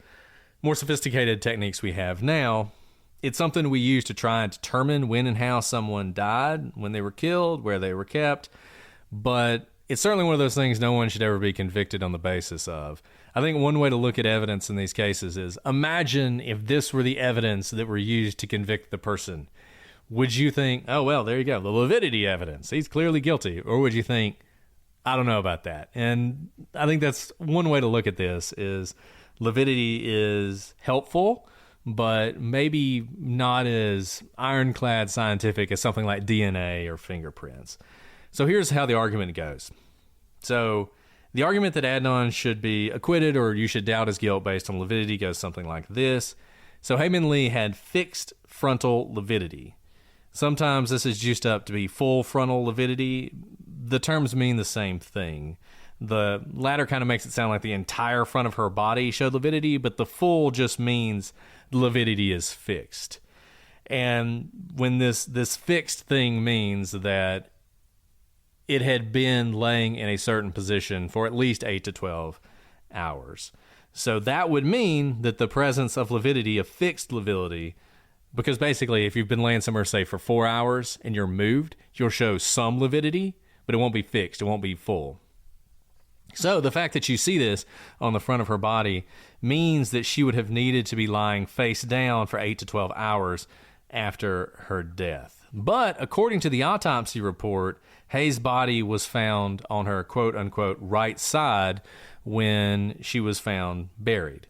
more sophisticated techniques we have now. It's something we use to try and determine when and how someone died, when they were killed, where they were kept. But it's certainly one of those things no one should ever be convicted on the basis of. I think one way to look at evidence in these cases is imagine if this were the evidence that were used to convict the person. Would you think, oh, well, there you go, the lividity evidence, he's clearly guilty? Or would you think, I don't know about that? And I think that's one way to look at this is lividity is helpful, but maybe not as ironclad scientific as something like DNA or fingerprints. So here's how the argument goes. So the argument that Adnan should be acquitted or you should doubt his guilt based on lividity goes something like this. So Hae-Min Lee had fixed frontal lividity. Sometimes this is juiced up to be full frontal lividity. The terms mean the same thing. The latter kind of makes it sound like the entire front of her body showed lividity, but the full just means lividity is fixed. And when this fixed thing means that it had been laying in a certain position for at least 8 to 12 hours. So that would mean that the presence of lividity, of fixed lividity, because basically if you've been laying somewhere, say, for 4 hours and you're moved, you'll show some lividity, but it won't be fixed. It won't be full. So the fact that you see this on the front of her body means that she would have needed to be lying face down for 8 to 12 hours after her death. But according to the autopsy report, Hayes' body was found on her quote-unquote right side, when she was found buried.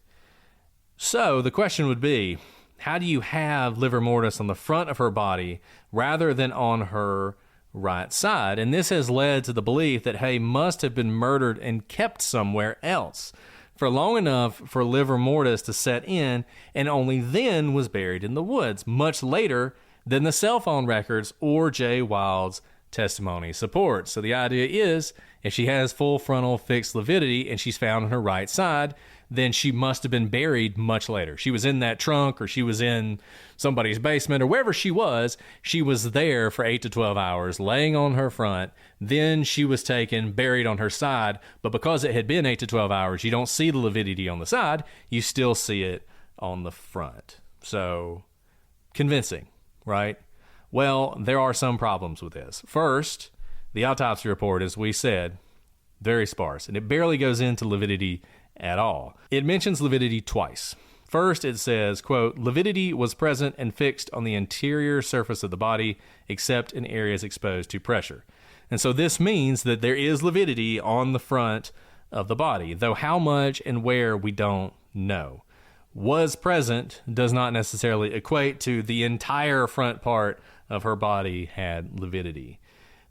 So the question would be, how do you have livor mortis on the front of her body rather than on her right side? And this has led to the belief that Hay must have been murdered and kept somewhere else for long enough for livor mortis to set in, and only then was buried in the woods, much later than the cell phone records or Jay Wilde's testimony supports. So the idea is, if she has full frontal fixed lividity and she's found on her right side, then she must have been buried much later. She was in that trunk, or she was in somebody's basement, or wherever she was there for 8 to 12 hours, laying on her front. Then she was taken, buried on her side. But because it had been 8 to 12 hours, you don't see the lividity on the side. You still see it on the front. So, convincing, right? Well, there are some problems with this. First, the autopsy report, as we said, very sparse, and it barely goes into lividity at all. It mentions lividity twice. First, it says, quote, lividity was present and fixed on the interior surface of the body, except in areas exposed to pressure. And so this means that there is lividity on the front of the body, though how much and where we don't know. Was present does not necessarily equate to the entire front part of her body had lividity.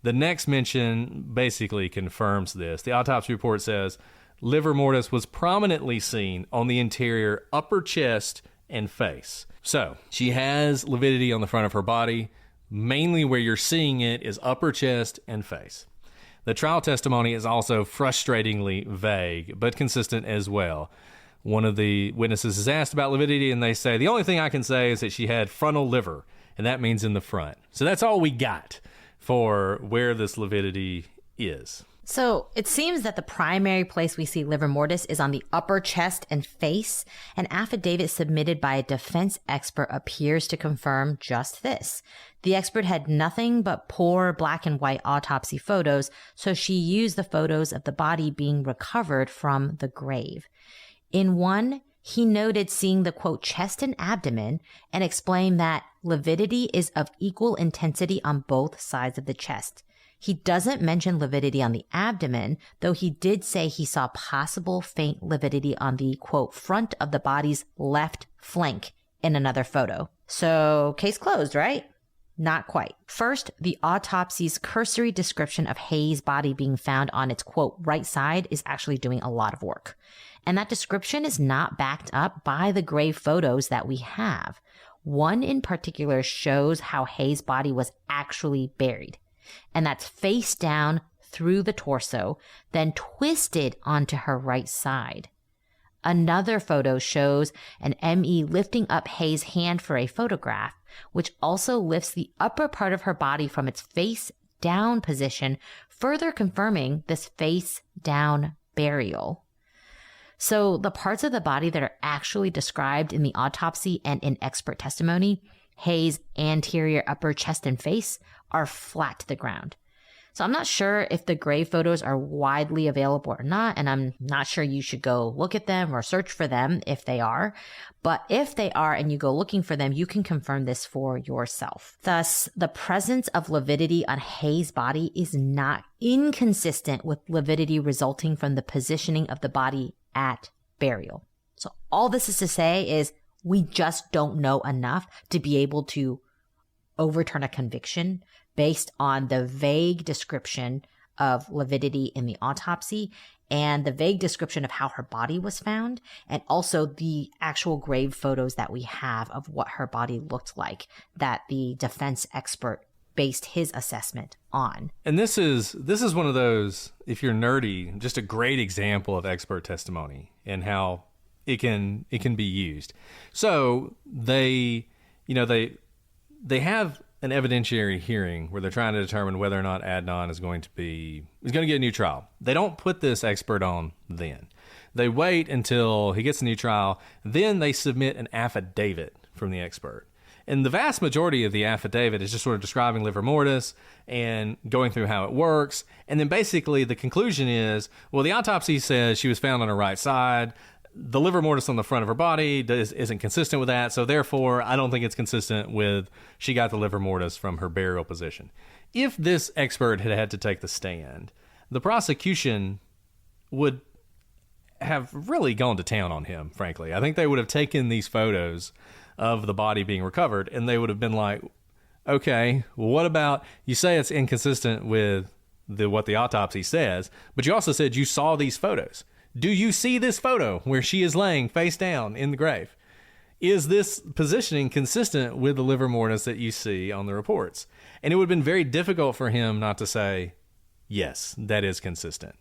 The next mention basically confirms this. The autopsy report says, livor mortis was prominently seen on the interior upper chest and face. So, she has lividity on the front of her body. Mainly where you're seeing it is upper chest and face. The trial testimony is also frustratingly vague, but consistent as well. One of the witnesses is asked about lividity, and they say, the only thing I can say is that she had frontal liver, and that means in the front. So that's all we got for where this lividity is. So it seems that the primary place we see livor mortis is on the upper chest and face. An affidavit submitted by a defense expert appears to confirm just this. The expert had nothing but poor black and white autopsy photos, so she used the photos of the body being recovered from the grave. In one, he noted seeing the, quote, chest and abdomen, and explained that lividity is of equal intensity on both sides of the chest. He doesn't mention lividity on the abdomen, though he did say he saw possible faint lividity on the, quote, front of the body's left flank in another photo. So, case closed, right? Not quite. First, the autopsy's cursory description of Hay's body being found on its, quote, right side is actually doing a lot of work. And that description is not backed up by the grave photos that we have. One in particular shows how Hay's body was actually buried, and that's face down through the torso, then twisted onto her right side. Another photo shows an ME lifting up Hay's hand for a photograph, which also lifts the upper part of her body from its face down position, further confirming this face down burial. So the parts of the body that are actually described in the autopsy and in expert testimony, Hay's anterior upper chest and face, are flat to the ground. So I'm not sure if the grave photos are widely available or not, and I'm not sure you should go look at them or search for them if they are. But if they are and you go looking for them, you can confirm this for yourself. Thus, the presence of lividity on Hay's body is not inconsistent with lividity resulting from the positioning of the body at burial. So all this is to say is we just don't know enough to be able to overturn a conviction based on the vague description of lividity in the autopsy and the vague description of how her body was found, and also the actual grave photos that we have of what her body looked like that the defense expert based his assessment on. And this is one of those, if you're nerdy, just a great example of expert testimony and how it can be used. So they have an evidentiary hearing where they're trying to determine whether or not Adnan is going to get a new trial. They don't put this expert on then. They wait until he gets a new trial. Then they submit an affidavit from the expert. And the vast majority of the affidavit is just sort of describing livor mortis and going through how it works. And then basically the conclusion is, well, the autopsy says she was found on her right side. The livor mortis on the front of her body isn't consistent with that, so therefore I don't think it's consistent with she got the livor mortis from her burial position. If this expert had to take the stand, the prosecution would have really gone to town on him, frankly. I think they would have taken these photos of the body being recovered, and they would have been like, okay, well, what about, you say it's inconsistent with what the autopsy says, but you also said you saw these photos. Do you see this photo where she is laying face down in the grave? Is this positioning consistent with the livor mortis that you see on the reports? And it would have been very difficult for him not to say, yes, that is consistent.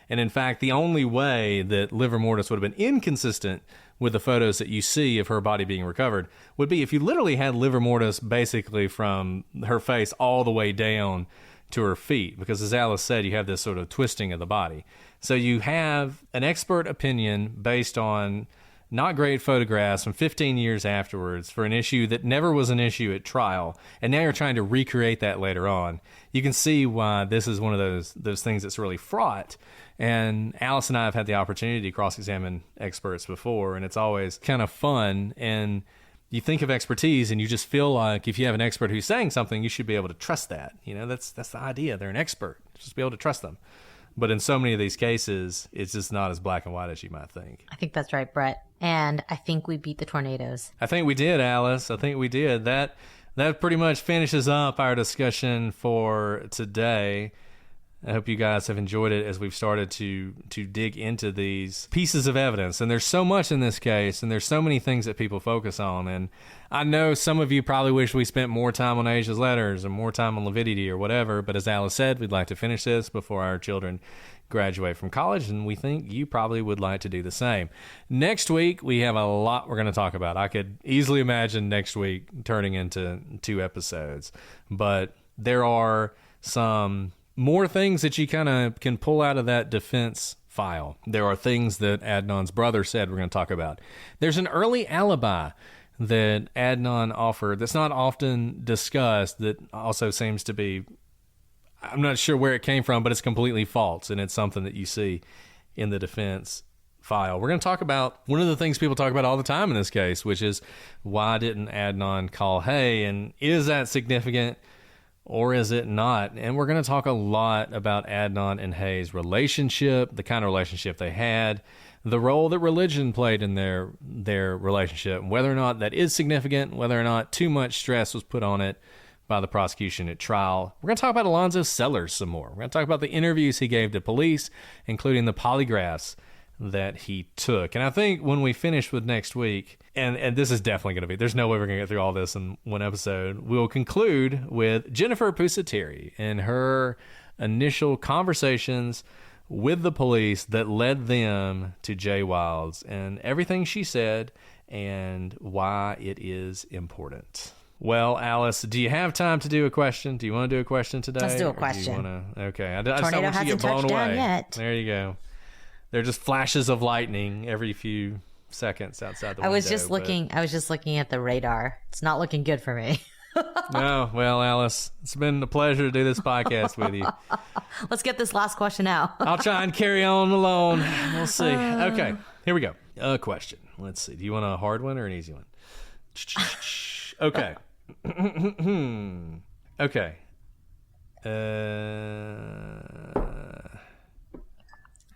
And in fact, the only way that livor mortis would have been inconsistent with the photos that you see of her body being recovered would be if you literally had livor mortis basically from her face all the way down to her feet, because as Alice said, you have this sort of twisting of the body. So you have an expert opinion based on not great photographs from 15 years afterwards for an issue that never was an issue at trial, and now you're trying to recreate that later on. You can see why this is one of those things that's really fraught. And Alice and I have had the opportunity to cross-examine experts before, and it's always kind of fun. And you think of expertise, and you just feel like if you have an expert who's saying something, you should be able to trust that. You know, that's the idea. They're an expert. Just be able to trust them. But in so many of these cases, it's just not as black and white as you might think. I think that's right, Brett. And I think we beat the tornadoes. I think we did, Alice. I think we did. That pretty much finishes up our discussion for today. I hope you guys have enjoyed it as we've started to dig into these pieces of evidence. And there's so much in this case, and there's so many things that people focus on. And I know some of you probably wish we spent more time on Asia's letters or more time on Lividity or whatever. But as Alice said, we'd like to finish this before our children graduate from college, and we think you probably would like to do the same. Next week, we have a lot we're going to talk about. I could easily imagine next week turning into 2 episodes. But there are some more things that you kind of can pull out of that defense file. There are things that Adnan's brother said we're going to talk about. There's an early alibi that Adnan offered that's not often discussed that also seems to be, I'm not sure where it came from, but it's completely false, and it's something that you see in the defense file. We're going to talk about one of the things people talk about all the time in this case, which is why didn't Adnan call Hay, and is that significant? Or is it not? And we're going to talk a lot about Adnan and Hay's relationship, the kind of relationship they had, the role that religion played in their relationship, whether or not that is significant, whether or not too much stress was put on it by the prosecution at trial. We're going to talk about Alonzo Sellers some more. We're going to talk about the interviews he gave to police, including the polygraphs that he took. And I think when we finish with next week, and this is definitely going to be, there's no way we're going to get through all this in one episode, we'll conclude with Jennifer Pusateri and her initial conversations with the police that led them to Jay Wilds and everything she said and why it is important. Well, Alice, do you have time to do a question? Do you want to do a question today? Let's do a question. Okay. I just don't want you to get blown away. Yet. There you go. They're just flashes of lightning every few seconds outside the window. I was just looking at the radar. It's not looking good for me. No, well, Alice, it's been a pleasure to do this podcast with you. Let's get this last question out. I'll try and carry on alone. We'll see. Okay, here we go. A question. Let's see. Do you want a hard one or an easy one? Okay. Okay.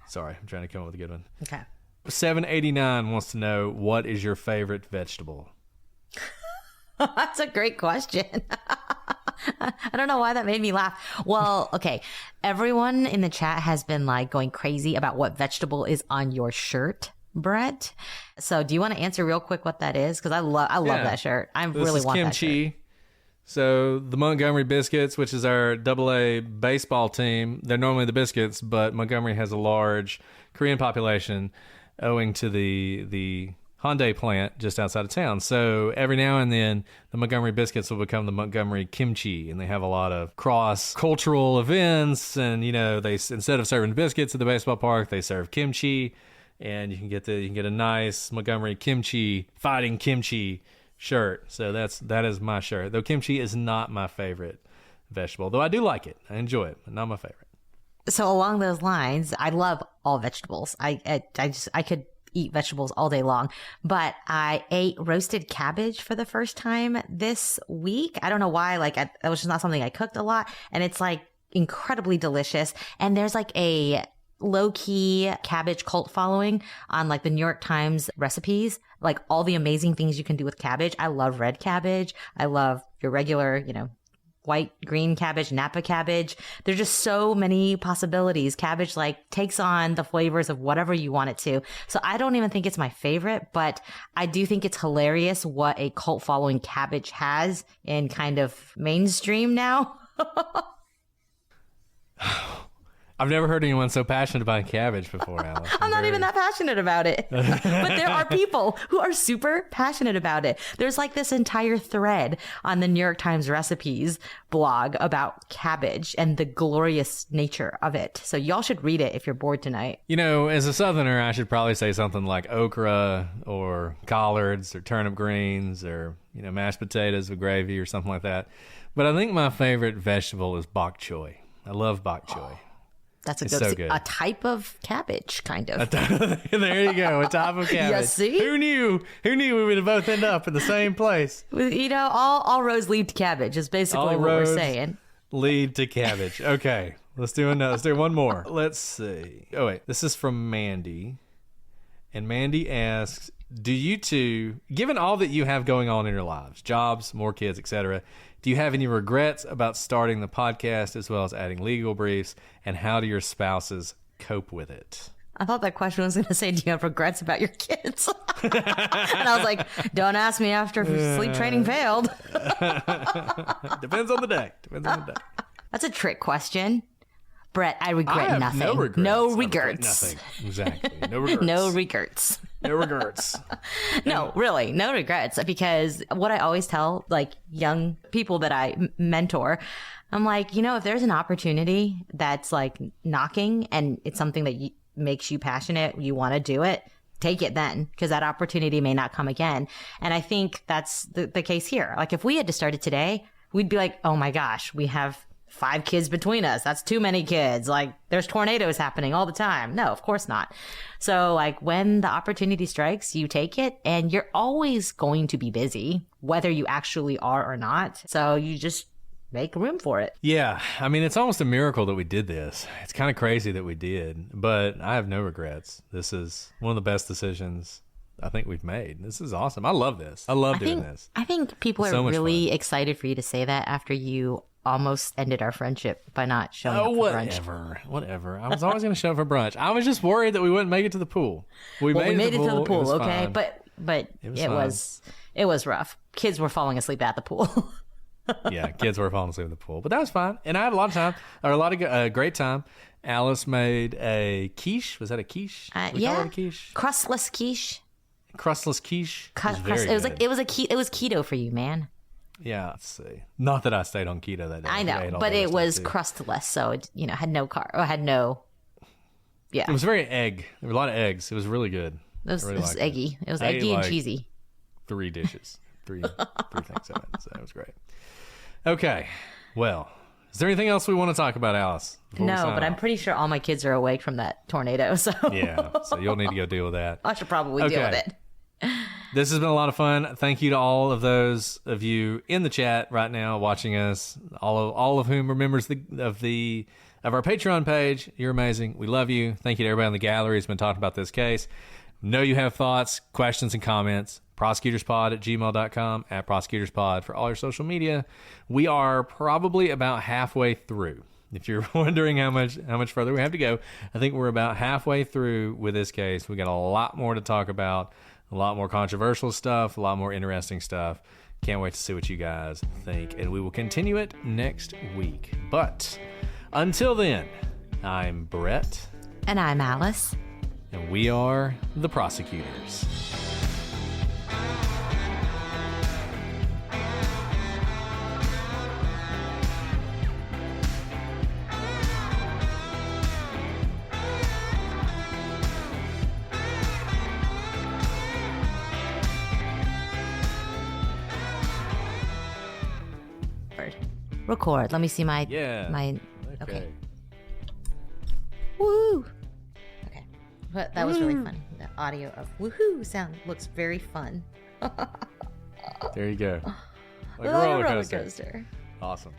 Sorry, I'm trying to come up with a good one. Okay. 789 wants to know, what is your favorite vegetable? That's a great question. I don't know why that made me laugh. Well, okay. Everyone in the chat has been like going crazy about what vegetable is on your shirt, Brett. So do you want to answer real quick what that is? Because I love that shirt. I really want kimchi. That shirt. So the Montgomery Biscuits, which is our AA baseball team, they're normally the Biscuits, but Montgomery has a large Korean population owing to the Hyundai plant just outside of town. So every now and then, the Montgomery Biscuits will become the Montgomery Kimchi, and they have a lot of cross-cultural events. And they instead of serving biscuits at the baseball park, they serve kimchi, and you can get a nice Montgomery Kimchi Fighting Kimchi shirt. So that is my shirt. Though kimchi is not my favorite vegetable, though I do like it. I enjoy it, but not my favorite. So along those lines, I love all vegetables. I could eat vegetables all day long, but I ate roasted cabbage for the first time this week. I don't know why. That was just not something I cooked a lot, and it's like incredibly delicious. And there's like a low-key cabbage cult following on like the New York Times recipes, like all the amazing things you can do with cabbage. I love red cabbage. I love your regular, white, green cabbage, Napa cabbage. There's just so many possibilities. Cabbage like takes on the flavors of whatever you want it to. So I don't even think it's my favorite, but I do think it's hilarious what a cult following cabbage has in kind of mainstream now. I've never heard anyone so passionate about cabbage before, Alice. I'm not even that passionate about it. But there are people who are super passionate about it. There's like this entire thread on the New York Times recipes blog about cabbage and the glorious nature of it. So y'all should read it if you're bored tonight. As a Southerner, I should probably say something like okra or collards or turnip greens or, mashed potatoes with gravy or something like that. But I think my favorite vegetable is bok choy. I love bok choy. That's good. A type of cabbage, kind of. There you go, a type of cabbage. You see? Who knew we would both end up in the same place? All roads lead to cabbage is basically all what roads we're saying. Lead to cabbage. Okay, let's do another. Let's do one more. Let's see. Oh wait, this is from Mandy, and Mandy asks, "Do you two, given all that you have going on in your lives, jobs, more kids, etc., do you have any regrets about starting the podcast as well as adding legal briefs? And how do your spouses cope with it?" I thought that question was going to say, do you have regrets about your kids? And I was like, don't ask me after sleep training failed. Depends on the day. That's a trick question. Brett, I regret nothing. No regrets. No regrets. Nothing. Exactly. No regrets. No regrets. No regrets. No, really, no regrets. Because what I always tell like young people that I mentor, I'm like, if there's an opportunity that's like knocking and it's something that makes you passionate, you want to do it, take it then, because that opportunity may not come again. And I think that's the case here. Like if we had to start it today, we'd be like, oh my gosh, we have 5 kids between us. That's too many kids. Like there's tornadoes happening all the time. No, of course not. So like when the opportunity strikes, you take it, and you're always going to be busy, whether you actually are or not. So you just make room for it. Yeah. I mean, it's almost a miracle that we did this. It's kind of crazy that we did, but I have no regrets. This is one of the best decisions I think we've made. This is awesome. I love this. I love doing this. I think people are really excited for you to say that after you almost ended our friendship by not showing up for brunch. Whatever. I was always going to show up for brunch. I was just worried that we wouldn't make it to the pool. We made it to the pool, okay? Fine. But it was rough. Kids were falling asleep at the pool. Yeah, kids were falling asleep at the pool, but that was fine. And I had a lot of great time. Alice made a quiche. Was that a quiche? Yeah, a quiche? Crustless quiche. Crustless quiche. It was keto for you, man. Yeah, let's see. Not that I stayed on keto that day. I know, but it was crustless, so it had no carb. Had no. Yeah, it was very egg. There were a lot of eggs. It was really good. It was eggy. It was eggy and cheesy. 3 dishes, three things of it. So it was great. Okay, well, is there anything else we want to talk about, Alice? No, but I'm pretty sure all my kids are awake from that tornado. So yeah, so you'll need to go deal with that. I should probably deal with it. This has been a lot of fun. Thank you to all of those of you in the chat right now watching us, all of whom are members of our Patreon page. You're amazing. We love you. Thank you to everybody in the gallery who's been talking about this case. Know you have thoughts, questions, and comments. prosecutorspod@gmail.com, @prosecutorspod for all your social media. We are probably about halfway through. If you're wondering how much further we have to go, I think we're about halfway through with this case. We got a lot more to talk about, a lot more controversial stuff, a lot more interesting stuff. Can't wait to see what you guys think, and we will continue it next week. But until then, I'm Brett. And I'm Alice. And we are the prosecutors. Record. Let me see my. Okay. Woo! Okay. But that was really fun. The audio of woohoo sound looks very fun. There you go. Like a roller coaster. Awesome.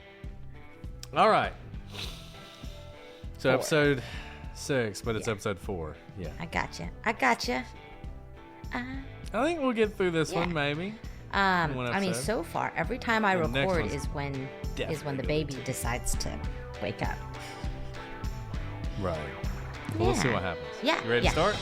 All right. So 4. episode 6, but it's episode 4. Yeah. I gotcha. I think we'll get through this one, maybe. I mean, so far, every time I record is when the baby decides to wake up. Right. Well, we'll see what happens. Yeah. You ready to start?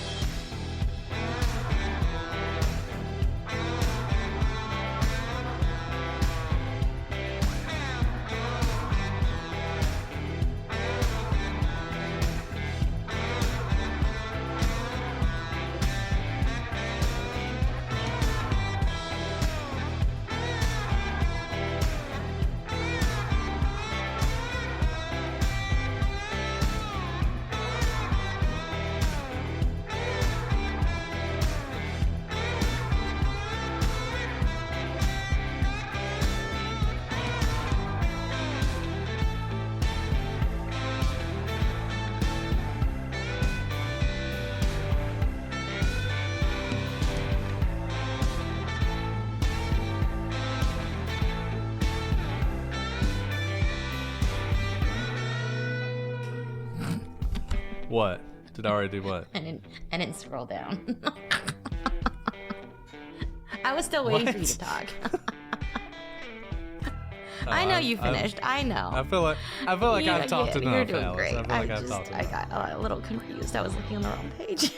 What? Did I already do what? I didn't scroll down. I was still waiting for you to talk. I know you finished. I know. I feel like I've talked enough. You're doing Alex. great. I feel like I've talked enough. I got a little confused. I was looking on the wrong page.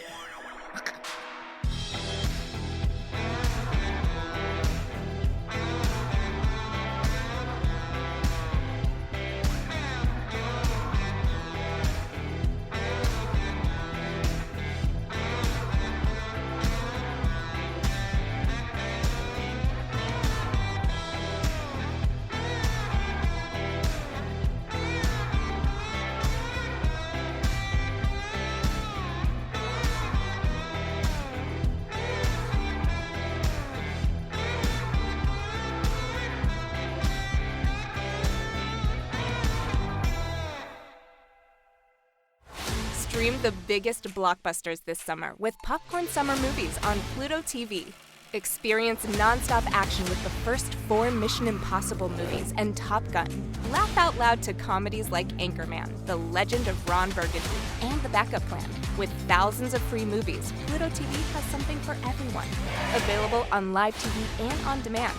Stream the biggest blockbusters this summer with Popcorn Summer Movies on Pluto TV. Experience nonstop action with the first 4 Mission Impossible movies and Top Gun. Laugh out loud to comedies like Anchorman, The Legend of Ron Burgundy, and The Backup Plan. With thousands of free movies, Pluto TV has something for everyone. Available on live TV and on demand.